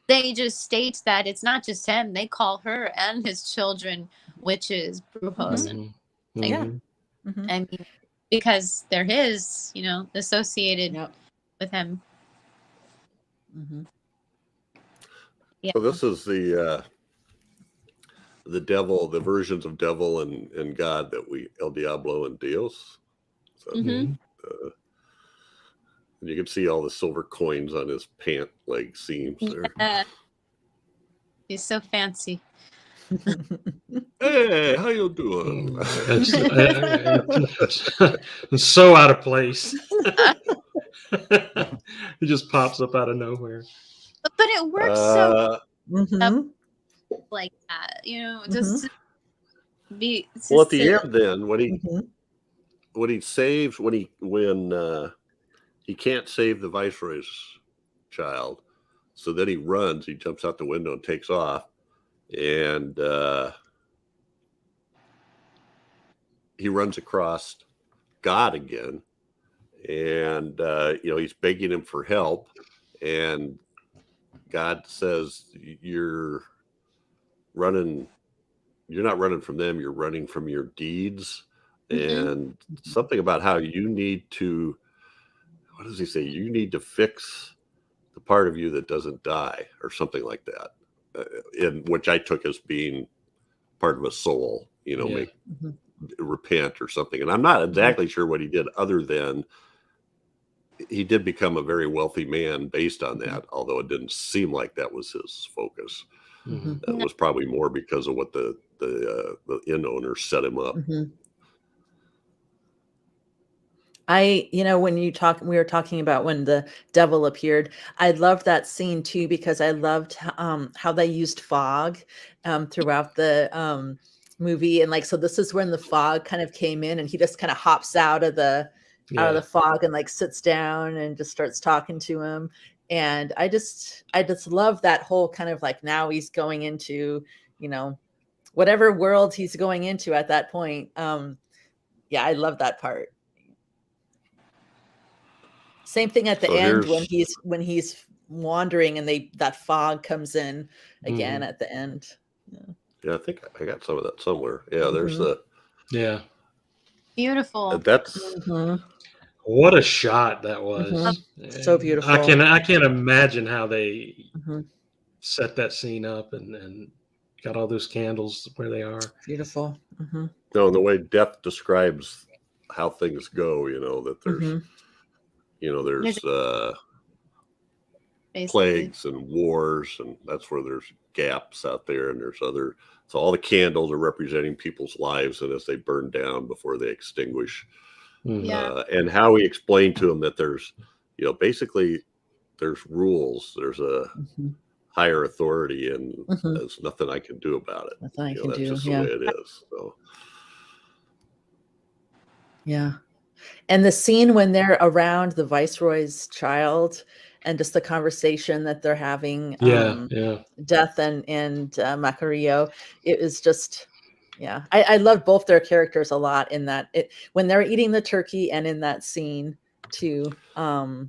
they just state that it's not just him. They call her and his children witches, brujos, and I mean, because they're his, associated with him. So this is the devil, the versions of devil and God that El Diablo and Dios. So, and you can see all the silver coins on his pant leg seams there. He's so fancy. Hey, how you doing? It's so out of place. He just pops up out of nowhere. But it works so like that, just to be. Well, at the end, then when he saves, when he can't save the viceroy's child, so then he runs. He jumps out the window and takes off, and he runs across God again, and he's begging him for help, and God says, you're not running from them, you're running from your deeds. and something about how you need to, what does he say? You need to fix the part of you that doesn't die, or something like that, in which I took as being part of a soul, make repent or something. And I'm not exactly sure what he did, other than he did become a very wealthy man based on that, although it didn't seem like that was his focus. It was probably more because of what the inn owner set him up. When we were talking about when the devil appeared, I loved that scene too, because I loved how they used fog throughout the movie. And so this is when the fog kind of came in, and he just kind of hops out of the fog and sits down and just starts talking to him. And I just love that whole kind of now he's going into, whatever world he's going into at that point. I love that part. Same thing at the end when he's wandering and that fog comes in again at the end. Yeah, I think I got some of that somewhere. Yeah, there's the beautiful. That's what a shot that was. So beautiful. I can't imagine how they set that scene up and got all those candles where they are. Beautiful. No, and the way Death describes how things go, that there's there's plagues and wars, and that's where there's gaps out there, and there's so all the candles are representing people's lives, and as they burn down before they extinguish. And how he explained to them that there's basically there's rules, there's a higher authority, and there's nothing I can do about it. Nothing I can do. Just the way it is. So and the scene when they're around the Viceroy's child and just the conversation that they're having, Death and Macario, it was just, I loved both their characters a lot in that, when they're eating the turkey and in that scene too. He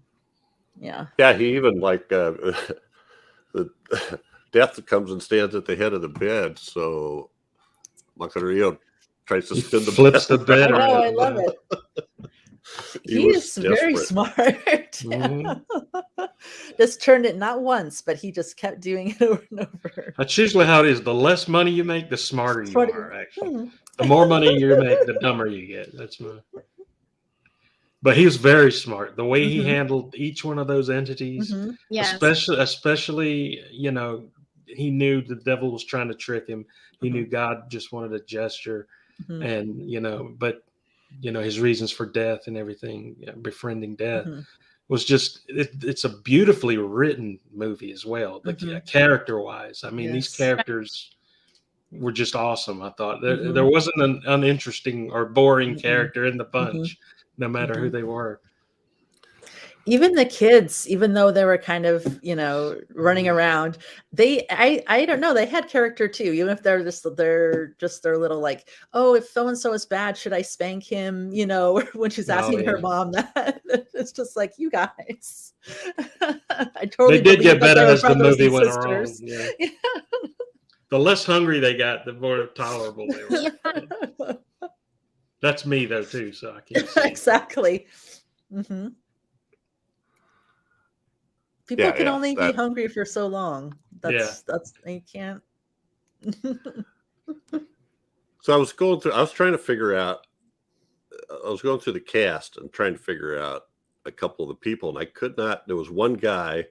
even the Death comes and stands at the head of the bed, so Macario tries to spin the flips the bed. I love it. He's very smart. Just turned it not once, but he just kept doing it over and over. That's usually how it is. The less money you make, the smarter you are. Actually, the more money you make, the dumber you get. But he was very smart. The way he handled each one of those entities, especially he knew the devil was trying to trick him. He knew God just wanted a gesture, and but his reasons for death and everything, befriending death, was just it's a beautifully written movie as well. The character wise, I mean, these characters were just awesome. I thought there wasn't an uninteresting or boring character in the bunch, no matter who they were. Even the kids, even though they were kind of, running around, I don't know, they had character too. Even if they're just their little oh, if so-and-so is bad, should I spank him? When she's asking her mom that, it's just you guys. I totally. They did get better as the movie went along. Yeah. The less hungry they got, the more tolerable they were. That's me though too, so I can't say. Exactly. People can only be hungry for so long. That's you can't. So I was trying to figure out, I was going through the cast and trying to figure out a couple of the people, and I could not. There was one guy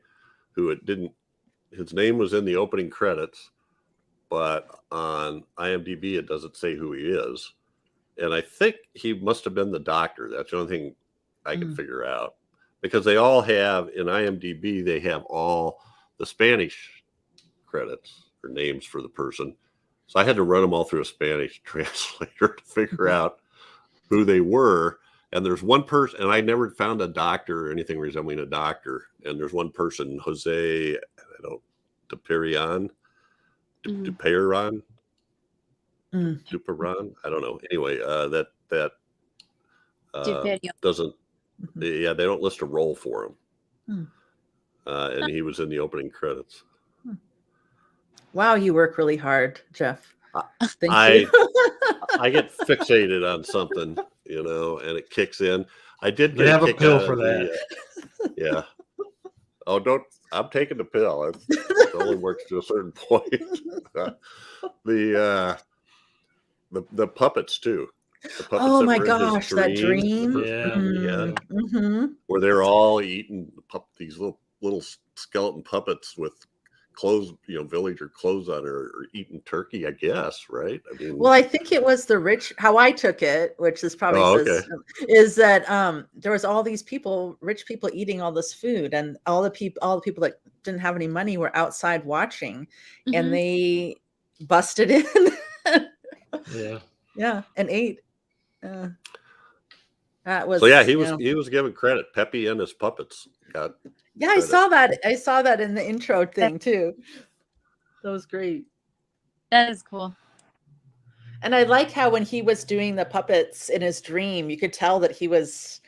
who his name was in the opening credits, but on IMDb it doesn't say who he is. And I think he must have been the doctor. That's the only thing I could figure out. Because they all have, in IMDb, they have all the Spanish credits or names for the person. So I had to run them all through a Spanish translator to figure out who they were. And there's one person, and I never found a doctor or anything resembling a doctor. And there's one person, Jose, Duperon, Duperon, I don't know. Anyway, that doesn't. They don't list a role for him. And he was in the opening credits. Wow, you work really hard, Jeff. Thank you. I get fixated on something, and it kicks in. I did You get have a kick pill out for of that. yeah. Oh, I'm taking the pill. It only works to a certain point. The puppets too. The puppets Oh that my were in his gosh, that dream, the dream. first Yeah. dream he had, Mm-hmm. where they're all eating these little skeleton puppets with clothes, villager clothes on, or eating turkey, I guess, right? I mean, Well, I think it was how I took it, which is probably okay. is that there was all these rich people eating all this food, and all the people that didn't have any money were outside watching, and they busted in. Yeah. And ate. That was So yeah, he was given credit. Pepe and his puppets got I saw that. I saw that in the intro thing too. That was great. That is cool. And I like how when he was doing the puppets in his dream, you could tell that he was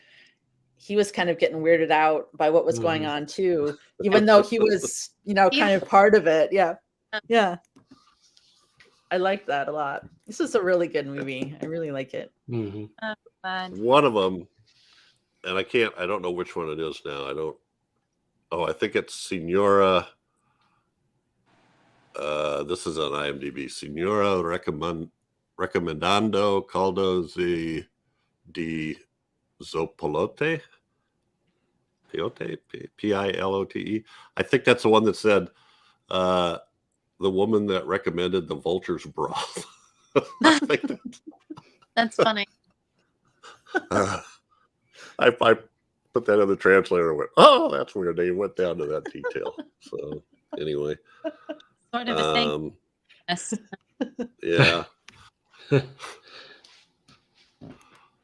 kind of getting weirded out by what was going on too, even though he was, kind of part of it. Yeah. Yeah. I like that a lot. This is a really good movie. I really like it. One of them, and I don't know which one it is now. I think it's Senora. This is on IMDb. Senora recomendando caldo de Zopolote. Pilote, Pilote. I think that's the one that said the woman that recommended the vulture's broth. I think That's funny. I put that in the translator and went, oh, that's weird. They went down to that detail. So anyway. Sort of a thing. Yes. Yeah.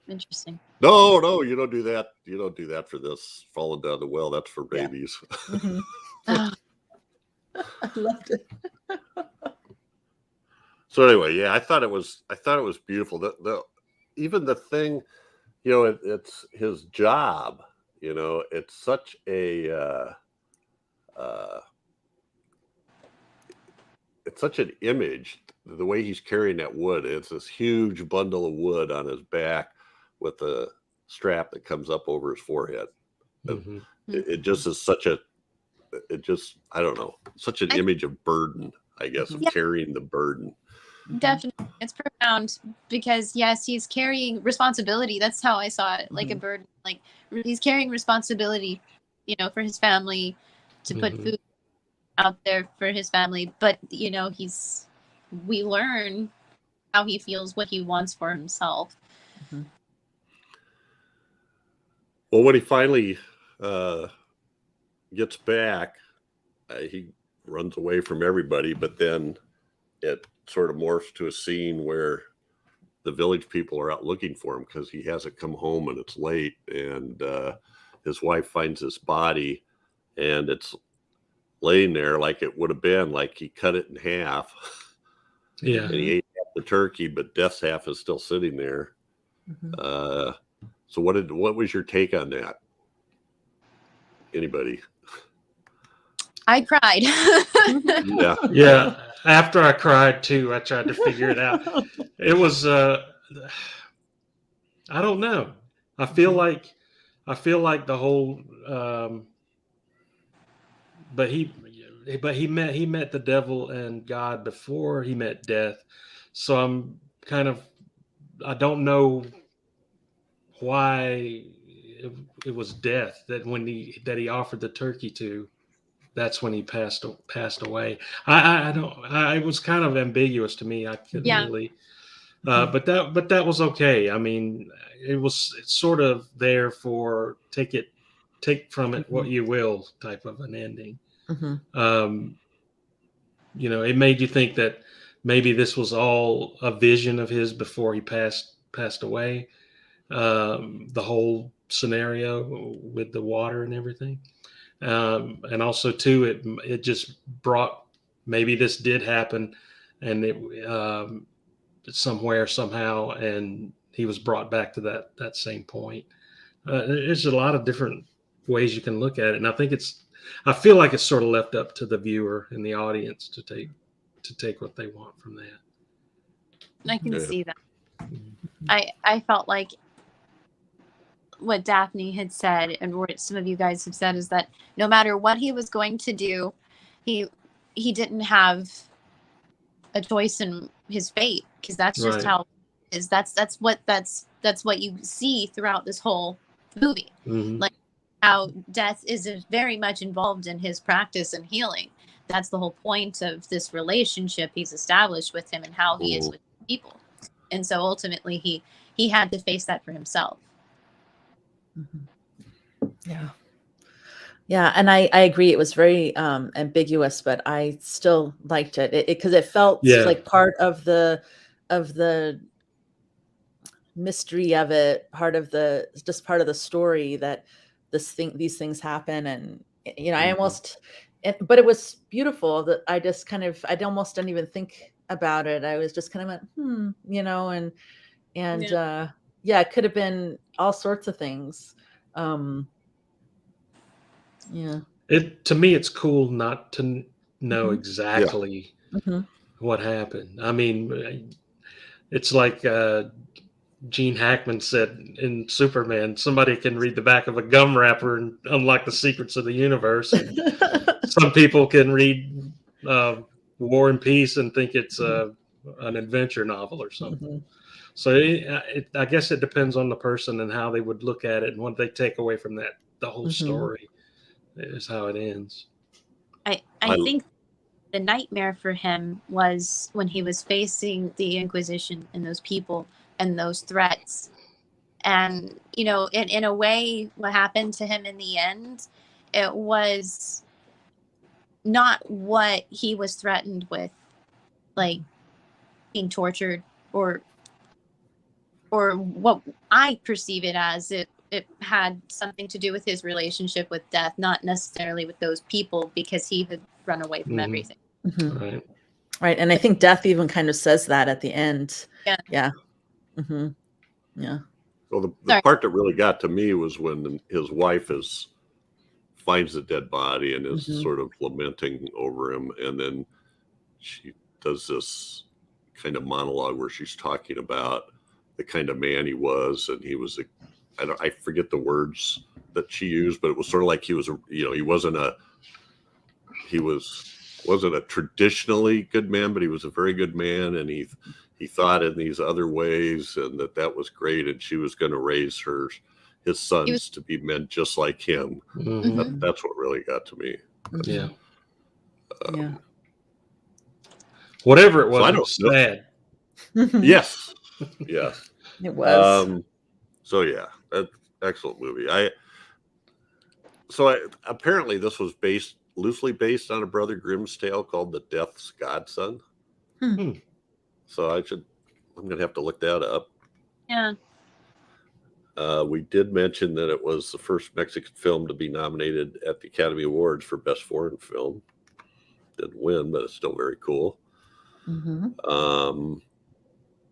Interesting. No, you don't do that. You don't do that for this falling down the well. That's for babies. I loved it. So anyway, yeah, I thought it was beautiful. Even the thing, it's his job. It's such a it's such an image. The way he's carrying that wood, it's this huge bundle of wood on his back with a strap that comes up over his forehead. It just is such an image of burden, I guess, of carrying the burden. Definitely. It's profound because, yes, he's carrying responsibility. That's how I saw it, like a burden. Like, he's carrying responsibility, for his family, to put food out there for his family. But, we learn how he feels, what he wants for himself. Well, when he finally gets back, he runs away from everybody, but then it sort of morphs to a scene where the village people are out looking for him because he hasn't come home and it's late, and his wife finds his body and it's laying there like it would have been, like he cut it in half. Yeah. And he ate half the turkey, but death's half is still sitting there. So what was your take on that? Anybody? I cried. Yeah. After I cried too, I tried to figure it out. It was I don't know. I feel like the whole but he met the devil and God before he met death. So I don't know why it was death that he offered the turkey to. That's when he passed away. It was kind of ambiguous to me. I couldn't really, but that was okay. I mean, it's sort of there for take from it what you will type of an ending. It made you think that maybe this was all a vision of his before he passed away. The whole scenario with the water and everything. And also too, it just brought, maybe this did happen and it somewhere, somehow, and he was brought back to that same point. There's a lot of different ways you can look at it. And I feel like it's sort of left up to the viewer and the audience to take what they want from that. I can see that. I felt like what Daphne had said and what some of you guys have said is that no matter what he was going to do, he didn't have a choice in his fate, because that's just Right. how it is. That's what you see throughout this whole movie. Mhm. Like how death is very much involved in his practice and healing. That's the whole point of this relationship he's established with him and how he is with people. And so ultimately he had to face that for himself. Yeah. Yeah, and I agree. It was very ambiguous, but I still liked it because it felt Yeah. like part of the mystery of it, part of the story that these things happen, and I almost, but it was beautiful that I almost didn't even think about it. I was just kind of went, and yeah, it could have been all sorts of things. Yeah. To me, it's cool not to know exactly what happened. I mean, it's like Gene Hackman said in Superman, somebody can read the back of a gum wrapper and unlock the secrets of the universe. And some people can read War and Peace and think it's an adventure novel or something. So I guess it depends on the person and how they would look at it and what they take away from that. The whole story is how it ends. I think the nightmare for him was when he was facing the Inquisition and those people and those threats. And, in a way, what happened to him in the end, it was not what he was threatened with, like being tortured or what I perceive it as. It had something to do with his relationship with death, not necessarily with those people, because he had run away from everything. Right. And I think death even kind of says that at the end. Yeah. Yeah. Well, the part that really got to me was when his wife finds the dead body and is sort of lamenting over him, and then she does this kind of monologue where she's talking about the kind of man he was, and he was I forget the words that she used, but it was sort of like he was he wasn't a traditionally good man, but he was a very good man, and he thought in these other ways, and that was great, and she was going to raise his sons to be men just like him. That's what really got to me. Yeah. Whatever it was, So I it was sad. Yes. It was. So yeah, that's excellent movie. Apparently this was loosely based on a Brother Grimm's tale called The Death's Godson. So I'm going to have to look that up. Yeah. We did mention that it was the first Mexican film to be nominated at the Academy Awards for Best Foreign Film. Didn't win, but it's still very cool.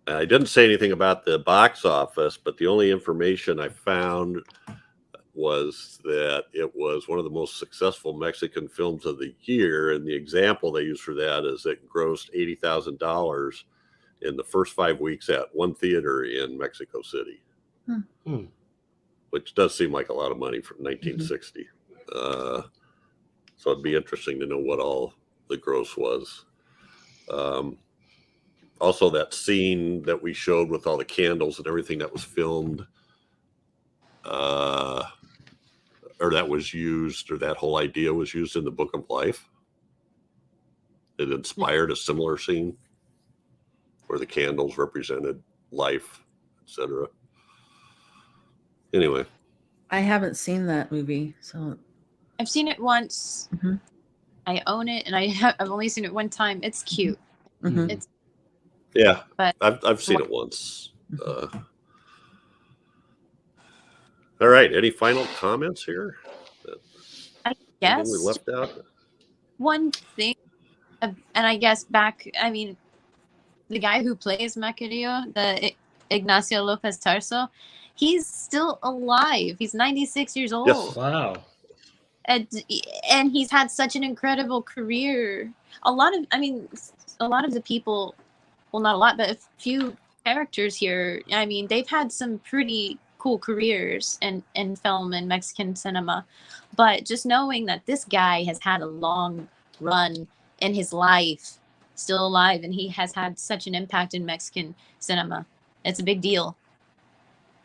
I didn't say anything about the box office, but the only information I found was that it was one of the most successful Mexican films of the year. And the example they use for that is it grossed $80,000 in the first 5 weeks at one theater in Mexico City, which does seem like a lot of money from 1960. So it'd be interesting to know what all the gross was. Also, that scene that we showed with all the candles and everything that was filmed, or that was used, or that whole idea was used in the Book of Life. It inspired a similar scene where the candles represented life, etc. Anyway, I haven't seen that movie, so I've seen it once. I own it, and I've only seen it one time. It's cute. It's but I've seen it once. All right. Any final comments here? I guess we left out. One thing, and I guess the guy who plays Macario, Ignacio López Tarso, he's still alive. He's 96 years old. Yes. Wow. And he's had such an incredible career. A lot of the people, well, not a lot, but a few characters here, I mean, they've had some pretty cool careers in film and Mexican cinema, but just knowing that this guy has had a long run in his life, still alive, and he has had such an impact in Mexican cinema, it's a big deal,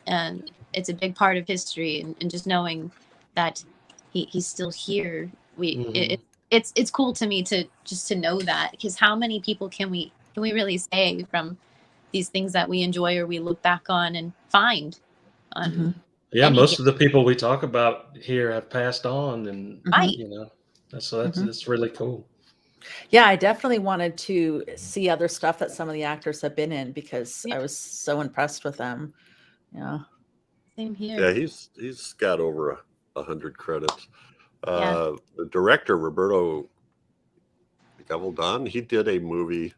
and it's a big part of history. And just knowing that he's still here, it's cool to me to know that, because how many people can we really say from these things that we enjoy or we look back on and find on? Yeah, most of the people we talk about here have passed on, and you know, that's really cool. Yeah, I definitely wanted to see other stuff that some of the actors have been in, because I was so impressed with them. Yeah. Same here. Yeah, he's got over 100 credits. The director, Roberto Gavaldón, he did a movie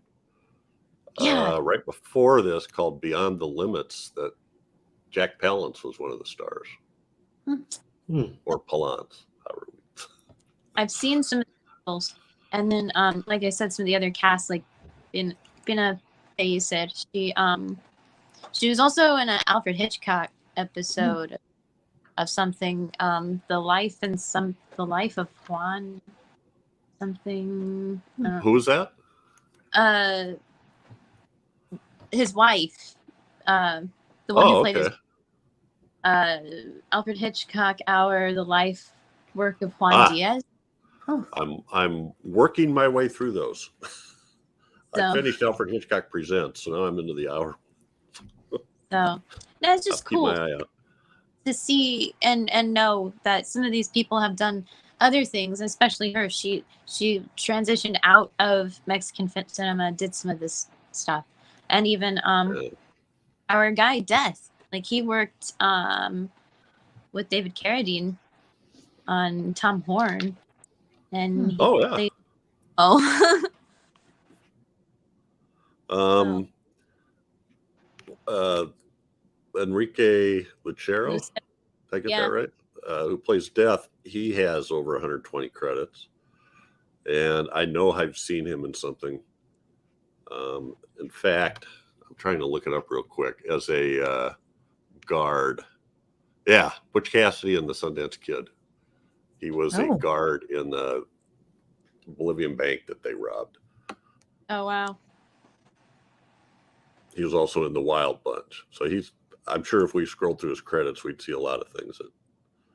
right before this called Beyond the Limits that Jack Palance was one of the stars. Or Palance. I've seen some of the titles. And then, like I said, some of the other cast, like Pina Pellicer, she was also in an Alfred Hitchcock episode of something, the life of Juan something. Who was that? His wife, the one who played his Alfred Hitchcock the life work of Juan Diaz. I'm working my way through those. I finished Alfred Hitchcock Presents, so now I'm into the hour. So that's just cool keep my eye out to see and know that some of these people have done other things, especially her. She transitioned out of Mexican cinema, did some of this stuff, and even our guy Death, like he worked with David Carradine on Tom Horn, and Enrique Lucero, did I get that right? Who plays Death? He has over 120 credits, and I know I've seen him in something. In fact, I'm trying to look it up real quick. As a guard, Butch Cassidy and the Sundance Kid. He was a guard in the Bolivian bank that they robbed. Oh wow! He was also in the Wild Bunch, so I'm sure if we scrolled through his credits, we'd see a lot of things.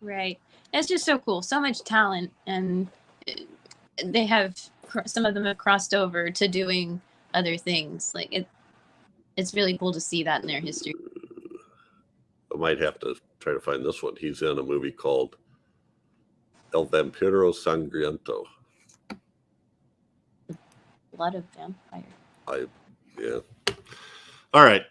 Right. It's just so cool. So much talent, and they have some of them have crossed over to doing other things. Like it's really cool to see that in their history. I might have to try to find this one. He's in a movie called El Vampiro Sangriento. Blood of Vampire. All right.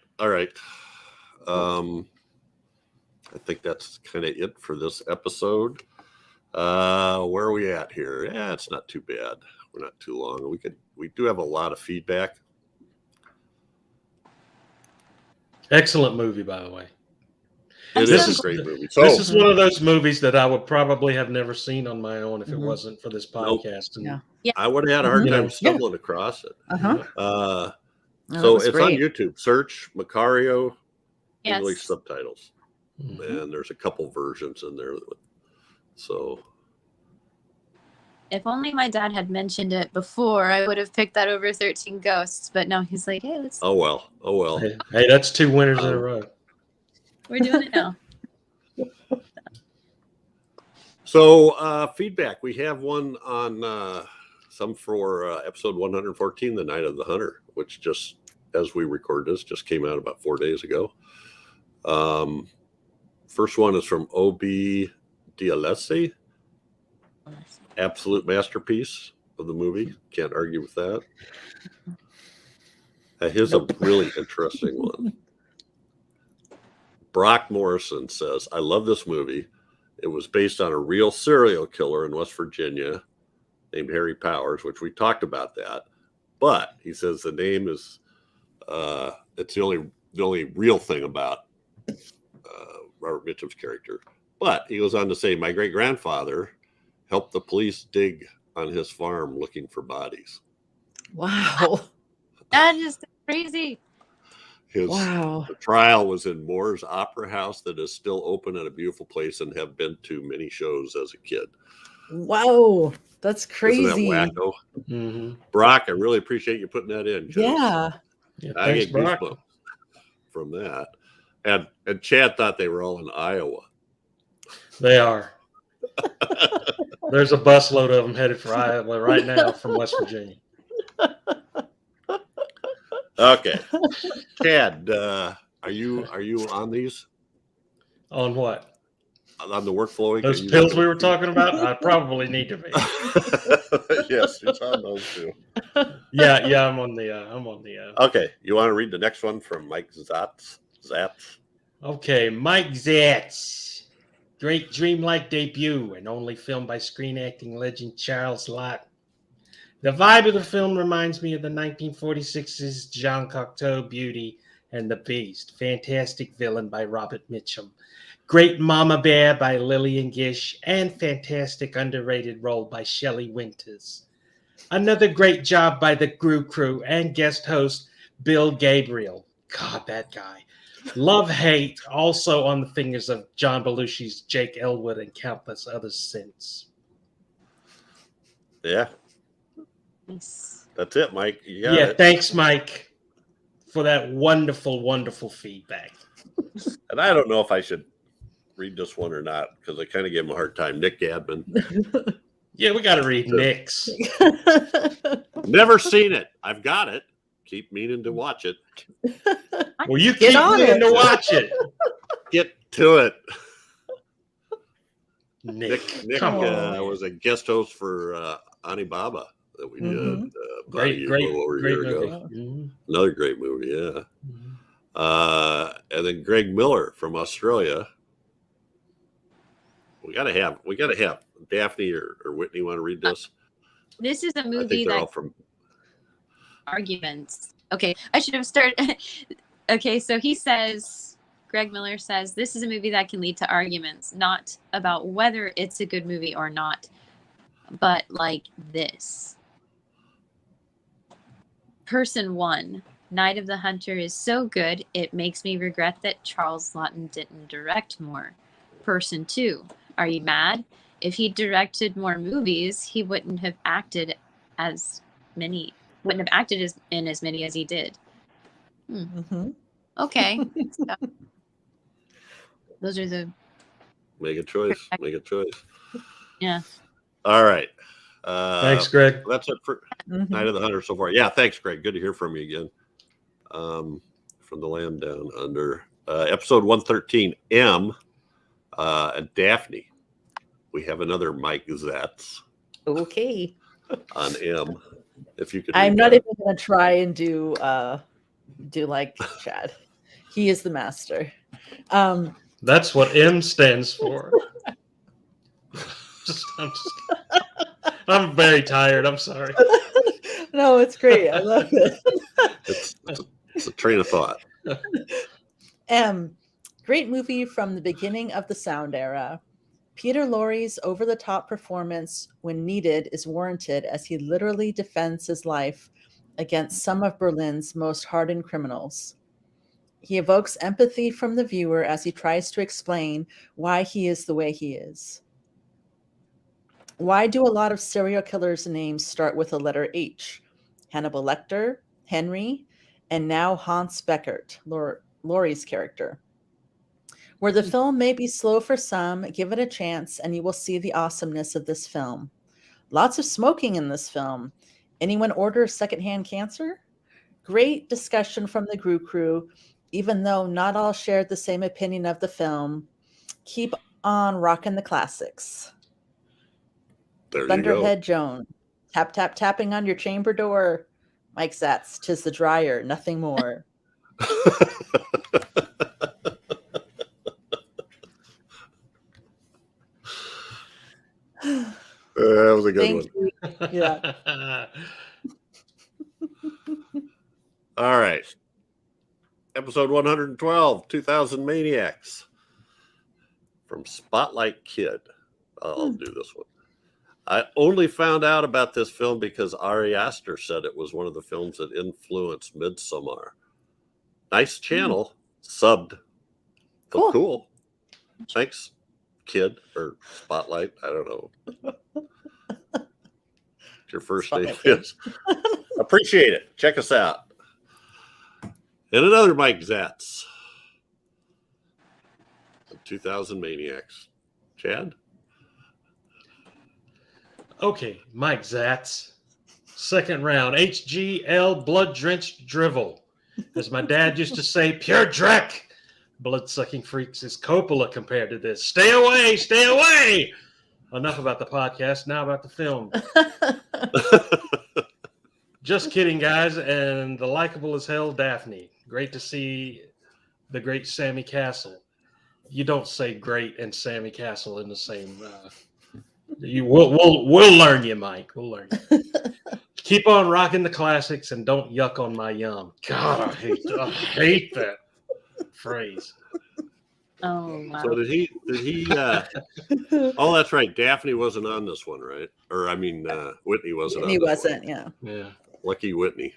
I think that's kind of it for this episode. Where are we at here? Yeah, it's not too bad. We're not too long. We do have a lot of feedback. Excellent movie, by the way. It is a great movie. So, this is one of those movies that I would probably have never seen on my own if it wasn't for this podcast. Nope. I would have had a hard time stumbling across it. No, so it's great. on YouTube. Search Macario, English subtitles. And there's a couple versions in there. So if only my dad had mentioned it before, I would have picked that over 13 Ghosts. But no, he's like, hey, let's. Oh well. Hey, that's 2 winners in a row. We're doing it now. So feedback. We have one on some for episode 114, The Night of the Hunter, which just, as we record this, just came out about 4 days ago. First one is from O.B. Dialesi. Absolute masterpiece of the movie. Can't argue with that. Here's a really interesting one. Brock Morrison says, I love this movie. It was based on a real serial killer in West Virginia named Harry Powers, which we talked about that. But he says the name is, it's the only real thing about Robert Mitchum's character. But he goes on to say, my great-grandfather helped the police dig on his farm looking for bodies. Wow. That is crazy. Wow. The trial was in Mohr's Opera House that is still open and a beautiful place, and have been to many shows as a kid. Wow. That's crazy. Isn't that wacko? Mm-hmm. Brock, I really appreciate you putting that in. Yeah. I Thanks, get Brock. goosebumps from that. And Chad thought they were all in Iowa. They are. There's a busload of them headed for Iowa right now from West Virginia. Okay, Chad, are you on these? On what? On the workflow? Those pills we were talking about? I probably need to be. Yes, it's on those too. Yeah, I'm on the. Okay, you want to read the next one from Mike Zatz? Okay, Mike Zatz. Great dreamlike debut and only film by screen acting legend Charles Lott. The vibe of the film reminds me of the 1946's Jean Cocteau Beauty and the Beast. Fantastic villain by Robert Mitchum. Great Mama Bear by Lillian Gish. And fantastic underrated role by Shelley Winters. Another great job by the Grue-Crew and guest host Bill Gabriel. God, that guy. Love, hate, also on the fingers of John Belushi's Jake Elwood and countless others since. Yeah. Nice. That's it, Mike. You got it. Thanks, Mike, for that wonderful, wonderful feedback. And I don't know if I should read this one or not, because I kind of gave him a hard time. Nick Gadman. Yeah, we got to read Nick's. Never seen it. I've got it. Keep meaning to watch it. Well, you Get keep on meaning it. to watch it. Get to it. Nick, Nick come on. was a guest host for Anibaba that we did about a little over a year movie. ago. Mhm. Another great movie, yeah. Mhm. And then Greg Miller from Australia. We gotta have Daphne or Whitney want to read this. This is a I movie think they're all that from. arguments. Okay, I should have started. Okay, so he says, Greg Miller says, this is a movie that can lead to arguments, not about whether it's a good movie or not, but like this. Person 1, Night of the Hunter is so good, it makes me regret that Charles Lawton didn't direct more. Person 2, are you mad? If he directed more movies, he wouldn't have acted in as many as he did. Mm-hmm. Okay. So, those are the Make a choice. Make a choice. Yeah. All right. Thanks, Greg. That's it for Mm-hmm. Night of the Hunter so far. Yeah, thanks, Greg. Good to hear from you again. From the land down under. Episode 113, M, and Daphne. We have another Mike Zatz Okay. on M. If you could. I'm read not that. even gonna try and do like Chad. He is the master. That's what M stands for. I'm very tired. I'm sorry. No, it's great. I love it. It's a train of thought. Great movie from the beginning of the sound era. Peter Lorre's over-the-top performance when needed is warranted as he literally defends his life against some of Berlin's most hardened criminals. He evokes empathy from the viewer as he tries to explain why he is the way he is. Why do a lot of serial killers' names start with a letter H? Hannibal Lecter, Henry, and now Hans Beckert, Laurie's character. Where the film may be slow for some, give it a chance and you will see the awesomeness of this film. Lots of smoking in this film. Anyone order secondhand cancer? Great discussion from the Grue-Crew, even though not all shared the same opinion of the film. Keep on rocking the classics. There Thunderhead Joan. Tap, tap, tapping on your chamber door. Mike Zatz, 'tis the dryer, nothing more. you go. That was a good Thank one. you. Yeah. All right. Episode 112, 2000 Maniacs. From Spotlight Kid. I'll do this one. I only found out about this film because Ari Aster said it was one of the films that influenced Midsommar. Nice channel. Subbed. But cool. Thanks, kid, or Spotlight. I don't know. Your first name is. Appreciate it. Check us out. And another Mike Zatz. 2000 Maniacs. Chad? Okay, Mike Zatz. Second round. HGL Blood Drenched Drivel. As my dad used to say, pure Drek. Blood-sucking freaks is Coppola compared to this. Stay away, stay away. Enough about the podcast. Now about the film. Just kidding, guys. And the likable as hell Daphne. Great to see the great Sammy Castle. You don't say great and Sammy Castle in the same. We'll learn you, Mike. We'll learn you. Keep on rocking the classics and don't yuck on my yum. God, I hate that phrase. Oh, wow. So did he oh, that's right. Daphne wasn't on this one, right? Or I mean, Whitney wasn't on He this wasn't, one. Yeah. Lucky Whitney.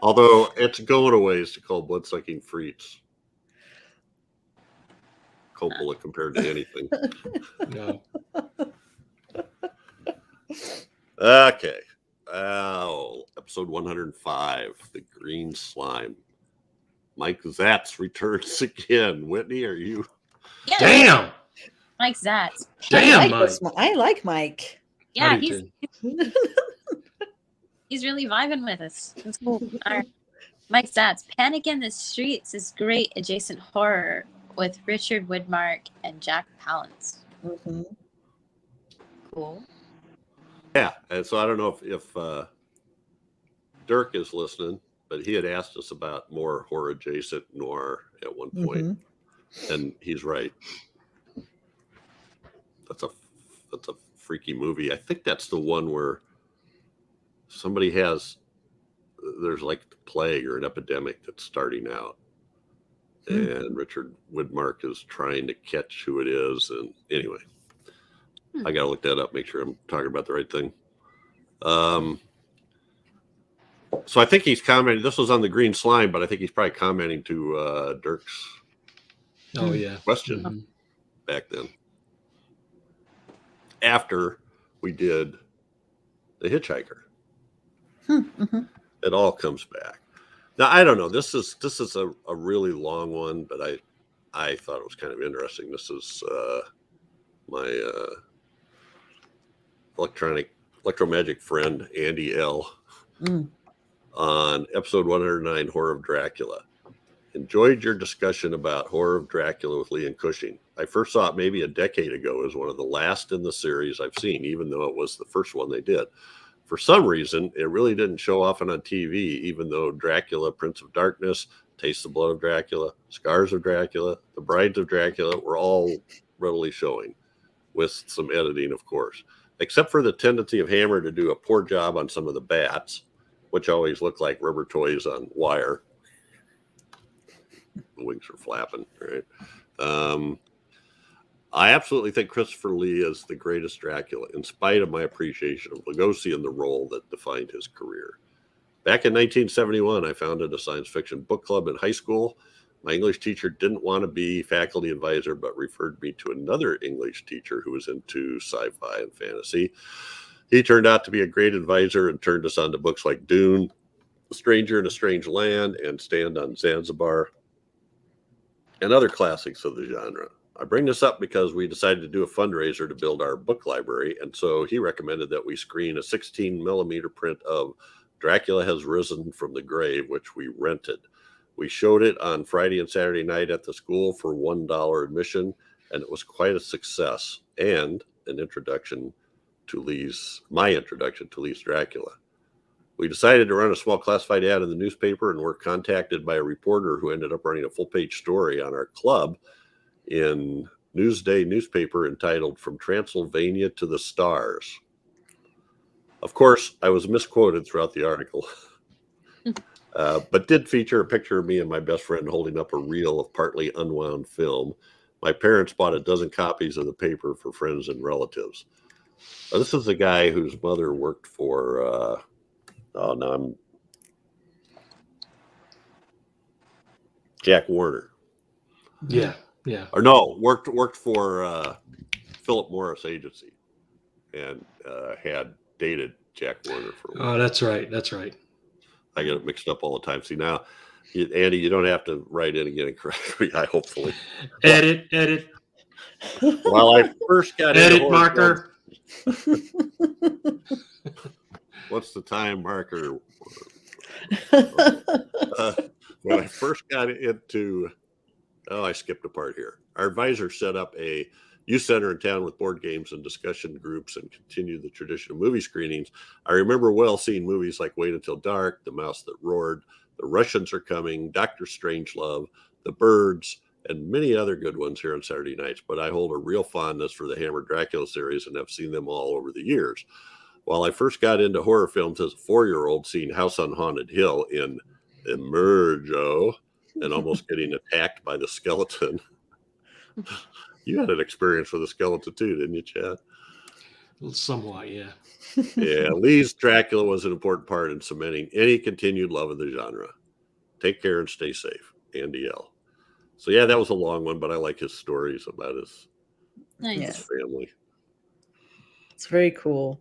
Although it's going a ways to call blood-sucking freaks Coppola compared to anything. No. Okay. Episode 105, The Green Slime. Mike Zatz returns again. Whitney, are you? Yeah, Damn. Mike Zatz. Damn, Mike. I like Mike. Yeah, I do he's really vibing with us. That's cool. All right. Mike Zatz. Panic in the Streets is great adjacent horror with Richard Widmark and Jack Palance. Mm-hmm. Cool. Yeah, and so I don't know if Dirk is listening, but he had asked us about more horror adjacent noir at one point, and he's right. That's a freaky movie. I think that's the one where somebody there's like the plague or an epidemic that's starting out, and Richard Widmark is trying to catch who it is. And anyway, I got to look that up, make sure I'm talking about the right thing. So I think he's commenting. This was on the Green Slime, but I think he's probably commenting to Dirk's question back then. After we did The Hitchhiker, it all comes back. Now I don't know. This is a really long one, but I thought it was kind of interesting. This is my electromagic friend Andy L. On episode 109, Horror of Dracula. Enjoyed your discussion about Horror of Dracula with Lee and Cushing. I first saw it maybe a decade ago as one of the last in the series I've seen, even though it was the first one they did. For some reason, it really didn't show often on TV, even though Dracula, Prince of Darkness, Taste the Blood of Dracula, Scars of Dracula, The Brides of Dracula were all readily showing, with some editing, of course. Except for the tendency of Hammer to do a poor job on some of the bats, which always look like rubber toys on wire. The wings are flapping, right? I absolutely think Christopher Lee is the greatest Dracula, in spite of my appreciation of Lugosi and the role that defined his career. Back in 1971, I founded a science fiction book club in high school. My English teacher didn't want to be faculty advisor, but referred me to another English teacher who was into sci-fi and fantasy. He turned out to be a great advisor and turned us on to books like Dune, A Stranger in a Strange Land, and Stand on Zanzibar, and other classics of the genre. I bring this up because we decided to do a fundraiser to build our book library, and so he recommended that we screen a 16 print of Dracula Has Risen from the Grave, which we rented. We showed it on Friday and Saturday night at the school for $1 admission, and it was quite a success and an introduction to my introduction to Lee's Dracula. We decided to run a small classified ad in the newspaper and were contacted by a reporter who ended up running a full-page story on our club in Newsday newspaper entitled From Transylvania to the Stars. Of course, I was misquoted throughout the article, but did feature a picture of me and my best friend holding up a reel of partly unwound film. My parents bought a dozen copies of the paper for friends and relatives. This is a guy whose mother worked for, now I'm Jack Warner. Yeah, yeah. Or no, worked for Philip Morris Agency, and had dated Jack Warner for a while. Oh, that's right. That's right. I get it mixed up all the time. See now, Andy, you don't have to write in again and correct me. Hopefully. Edit. While I first got into Edit horror marker. films- what's the time marker? When I first got into, I skipped a part here. Our advisor set up a youth center in town with board games and discussion groups and continued the tradition of movie screenings. I remember well seeing movies like Wait Until Dark, The Mouse That Roared, The Russians Are Coming, Dr. Strangelove, The Birds, and many other good ones here on Saturday nights. But I hold a real fondness for the Hammer Dracula series and have seen them all over the years. While I first got into horror films as a 4-year-old, seeing House on Haunted Hill in Emergo and almost getting attacked by the skeleton. You had an experience with a skeleton too, didn't you, Chad? Somewhat, yeah. Yeah, Lee's Dracula was an important part in cementing any continued love of the genre. Take care and stay safe, Andy L. So yeah, that was a long one, but I like his stories about his Nice. family. It's very cool.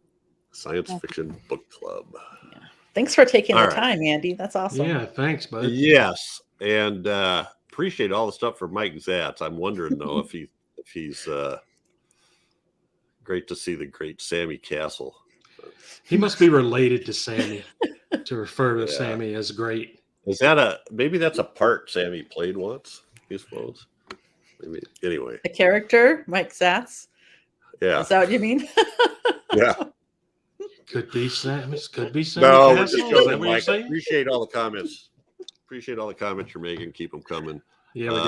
Science fiction book club. Yeah. Thanks for taking All the right. time, Andy. That's awesome. Yeah, thanks, bud. Yes, and appreciate all the stuff from Mike Zatz. I'm wondering though if he's great to see the great Sammy Castle. He must be related to Sammy to refer to Yeah. Sammy as great. Is that maybe that's a part Sammy played once, I suppose. Maybe anyway. The character, Mike Zatz. Yeah. Is that what you mean? Yeah. Could be Sammy. Could be Sammy No, we're Castle. just Is that joking, what you're Mike. saying? Appreciate all the comments. Appreciate all the comments you're making. Keep them coming. Yeah, we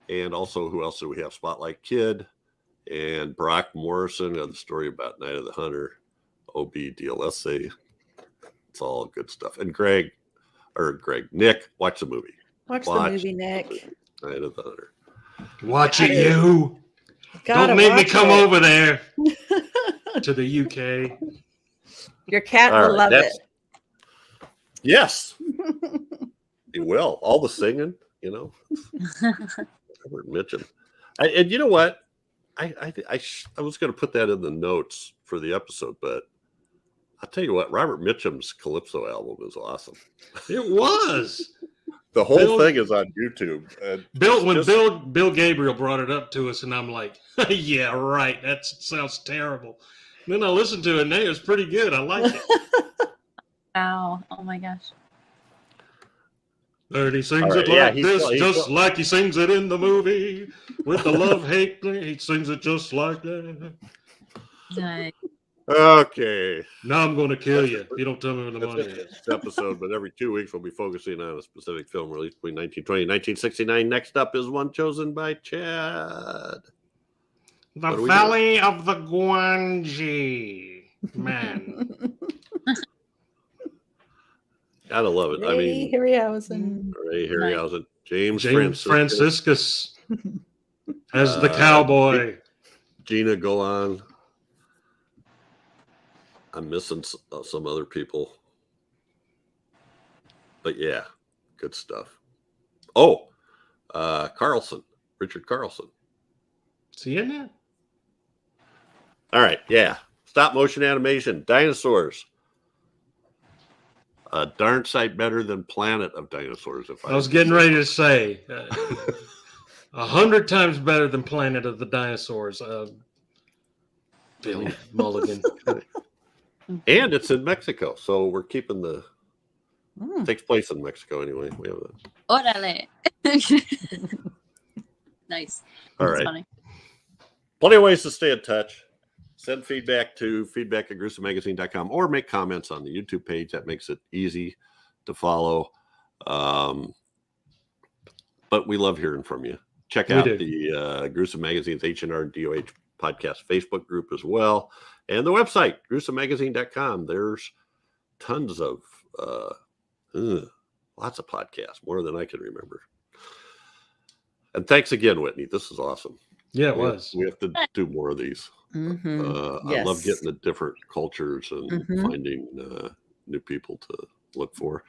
did. And also, who else do we have? Spotlight Kid and Brock Morrison, the story about Night of the Hunter, OB DLSA. It's all good stuff. And Nick, watch the movie. Watch the movie, Nick. Night of the Hunter. Watch it, you. Gotta Don't make me watch come it. over there to the UK. Your cat All will right, love that's- it. Yes, he will. All the singing, Robert Mitchum. And you know what? I was going to put that in the notes for the episode, but I'll tell you what, Robert Mitchum's Calypso album is awesome. It was. The whole Bill- thing is on YouTube. And When it's just- Bill Gabriel brought it up to us, and I'm like, yeah, right. That sounds terrible. And then I listened to it, and it was pretty good. I like it. Wow. Oh my gosh. And he sings All right, it yeah, like he's this, still- just like he sings it in the movie with the love-hate thing. He sings it just like that. Nice. Okay. Now I'm going to kill you if you don't tell me where the That's money it is. for this episode, but every 2 weeks we'll be focusing on a specific film released between 1920 and 1969. Next up is one chosen by Chad. The What do we Valley of the Guanji. Man. Gotta love it. I Ray mean, Harryhausen. Ray Harryhausen, James James Franciscus, Franciscus as the cowboy. Gina Golan. I'm missing some other people. But yeah, good stuff. Oh, Carlson, Richard Carlson. Is he in that? All right, yeah. Stop motion animation, dinosaurs. A darn sight better than Planet of Dinosaurs. If I was getting ready to say 100 times better than Planet of the Dinosaurs. Bill Mulligan. And it's in Mexico, so we're keeping Mm. takes place in Mexico anyway. We have Órale. Nice. all That's right. funny. Plenty of ways to stay in touch. Send feedback to feedback@gruesomemagazine.com or make comments on the YouTube page. That makes it easy to follow. But we love hearing from you. Check We out do. the Gruesome Magazine's H&R DOH podcast Facebook group as well. And the website, gruesomemagazine.com. There's tons of lots of podcasts, more than I can remember. And thanks again, Whitney. This is awesome. Yeah, it was. We have to do more of these. Mm-hmm. I love Yes. getting the different cultures and Mhm. finding new people to look for.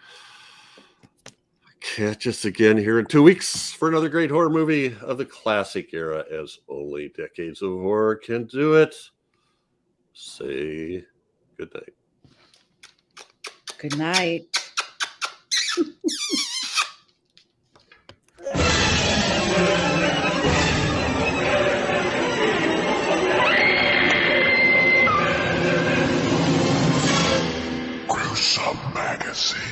Catch us again here in 2 weeks for another great horror movie of the classic era, as only Decades of Horror can do it. Say good night. Good night. Gruesome Magazine.